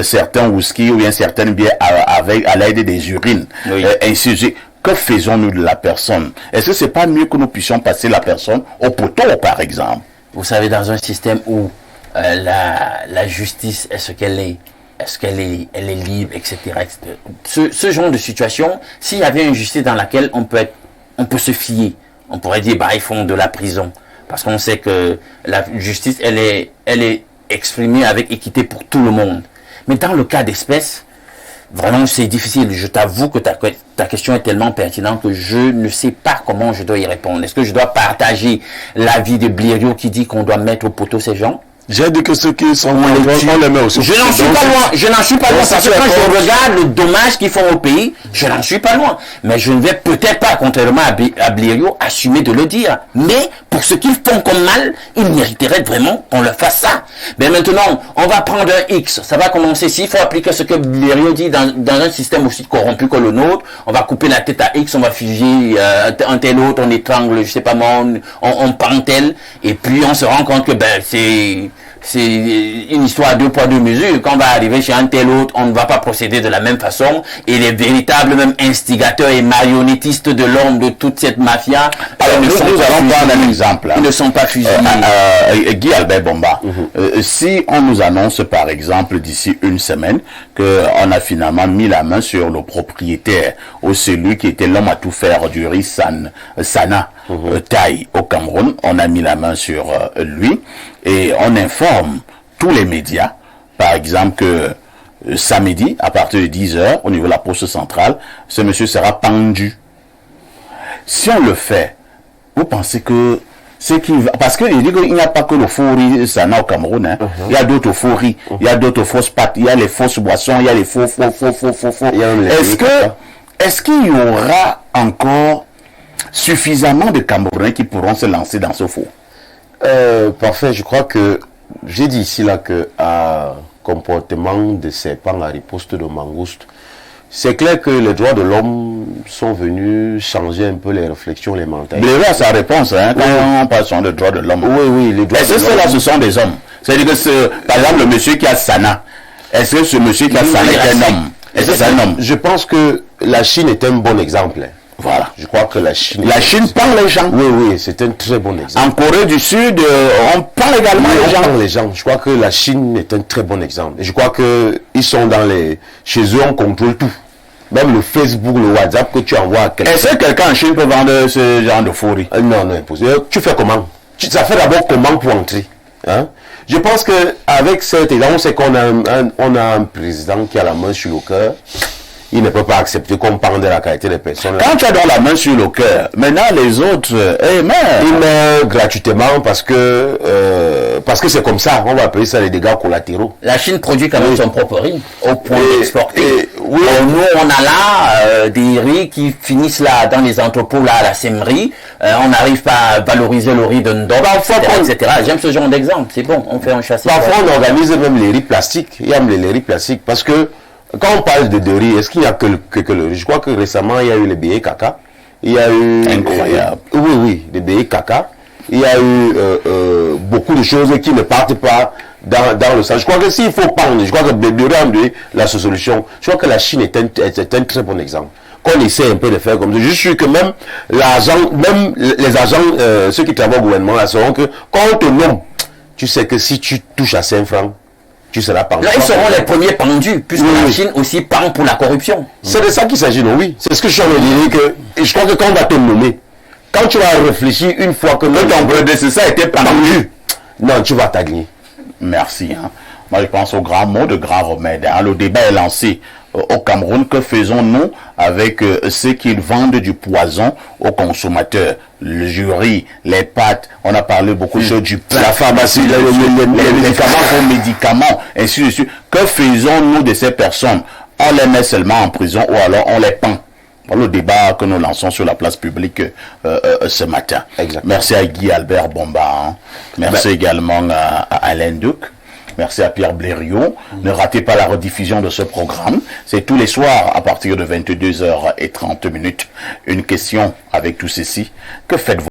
certains whisky ou bien certaines bières à l'aide des urines, oui. Ainsi de suite, que faisons-nous de la personne? Est-ce que c'est pas mieux que nous puissions passer la personne au poteau, par exemple? Vous savez, dans un système où la justice est ce qu'elle est, est-ce qu'elle est libre, etc., etc. Ce genre de situation, s'il y avait une justice dans laquelle on peut se fier, on pourrait dire, bah, ils font de la prison. Parce qu'on sait que la justice, elle est exprimée avec équité pour tout le monde. Mais dans le cas d'espèce, vraiment c'est difficile. Je t'avoue que ta question est tellement pertinente que je ne sais pas comment je dois y répondre. Est-ce que je dois partager l'avis de Blériot qui dit qu'on doit mettre au poteau ces gens? J'ai dit que ceux qui sont on les met aussi. Je n'en suis pas loin. Je n'en suis pas loin. Parce que quand je regarde le dommage qu'ils font au pays, je n'en suis pas loin. Mais je ne vais peut-être pas, contrairement à Blériot, assumer de le dire. Mais pour ce qu'ils font comme mal, ils mériteraient vraiment qu'on leur fasse ça. Mais maintenant, on va prendre un X. Ça va commencer. S'il faut appliquer ce que Blériot dit dans un système aussi corrompu que le nôtre, on va couper la tête à X, on va figer un tel autre, on étrangle, je sais pas moi, on pend tel. Et puis on se rend compte que c'est une histoire à 2 poids 2 mesures. Quand on va arriver chez un tel autre, on ne va pas procéder de la même façon. Et les véritables même instigateurs et marionnettistes de l'homme de toute cette mafia, alors nous allons prendre un exemple. Ils ne sont pas fusillés. Guy Albert Bomba, si on nous annonce par exemple d'ici une semaine qu'on a finalement mis la main sur le propriétaire ou celui qui était l'homme à tout faire du riz Sana Taille au Cameroun, on a mis la main sur lui et on informe tous les médias, par exemple que samedi, à partir de 10h, au niveau de la poste centrale, ce monsieur sera pendu. Si on le fait, vous pensez que c'est qui va... Parce qu'il dit qu'il n'y a pas que le faux riz Sana au Cameroun, hein. Il y a d'autres faux riz, il y a d'autres fausses pâtes, il y a les fausses boissons, il y a les faux. Est-ce qu'il y aura encore suffisamment de Camerounais qui pourront se lancer dans ce faux? Parfait, je crois que j'ai dit ici là que à comportement de serpent à riposte de mangouste, c'est clair que les droits de l'homme sont venus changer un peu les réflexions, les mentalités. Blériot a sa réponse, hein, quand on parle sur les droits de l'homme. Oui, les droits de l'homme. Ceux-là, ce sont des hommes. C'est-à-dire que, par exemple, le monsieur qui a Sana, est-ce que ce monsieur qui a Sana est un homme? Est-ce que c'est un homme? Je pense que la Chine est un bon exemple. Voilà. Je crois que la Chine... La Chine pend les gens. Oui, c'est un très bon exemple. En Corée du Sud, on pend également les gens. Je crois que la Chine est un très bon exemple. Et je crois que ils sont dans les... Chez eux, on contrôle tout. Même le Facebook, le WhatsApp que tu envoies à quelqu'un. Est-ce que quelqu'un en Chine peut vendre ce genre de faux riz? Non, impossible. Tu fais comment? Ça fait d'abord comment pour entrer, hein? Je pense que avec cet exemple, c'est qu'on a un président qui a la main sur le cœur. Il ne peut pas accepter qu'on parle de la qualité des personnes. Quand tu as dans la main sur le cœur, maintenant les autres, ils meurent gratuitement parce que c'est comme ça. On va appeler ça les dégâts collatéraux. La Chine produit quand même son propre riz au point d'exporter. Nous, on a là des riz qui finissent là dans les entrepôts là à la sèmerie. On n'arrive pas à valoriser le riz de Ndop, etc. J'aime ce genre d'exemple. C'est bon, on fait un chassé. Parfois, on organise même les riz plastiques. Il y a les riz plastiques parce que quand on parle de riz, est-ce qu'il n'y a que le riz? Je crois que récemment, il y a eu les billets caca. Il y a eu... Incroyable. Oui, les billets caca. Il y a eu beaucoup de choses qui ne partent pas dans le sens. Je crois que s'il faut parler, je crois que la solution, je crois que la Chine est un très bon exemple. Qu'on essaie un peu de faire comme ça. Je suis sûr que même les agents, ceux qui travaillent au gouvernement, là, sauront que quand on te nomme, tu sais que si tu touches à 5 francs, tu seras pendu. Là, ils seront les premiers pendus, puisque la Chine aussi pend pour la corruption. C'est de ça qu'il s'agit, non? Oui. C'est ce que je suis en train de dire, que je crois que quand on va te nommer, quand tu vas réfléchir une fois que ton prédécesseur était pendu, non, tu vas t'aligner. Merci. Moi, je pense au grand mot de grand remède. Le débat est lancé au Cameroun. Que faisons-nous avec ceux qui vendent du poison aux consommateurs? Le jury, les pâtes, on a parlé beaucoup de choses, du pain, la pharmacie, les médicaments, ainsi de suite. Que faisons-nous de ces personnes? On les met seulement en prison ou alors on les pend? Le débat que nous lançons sur la place publique ce matin. Exactement. Merci à Guy Albert Bomba. Merci également à Alain Duc. Merci à Pierre Blériot. Ne ratez pas la rediffusion de ce programme. C'est tous les soirs à partir de 22h30. Une question avec tout ceci. Que faites-vous?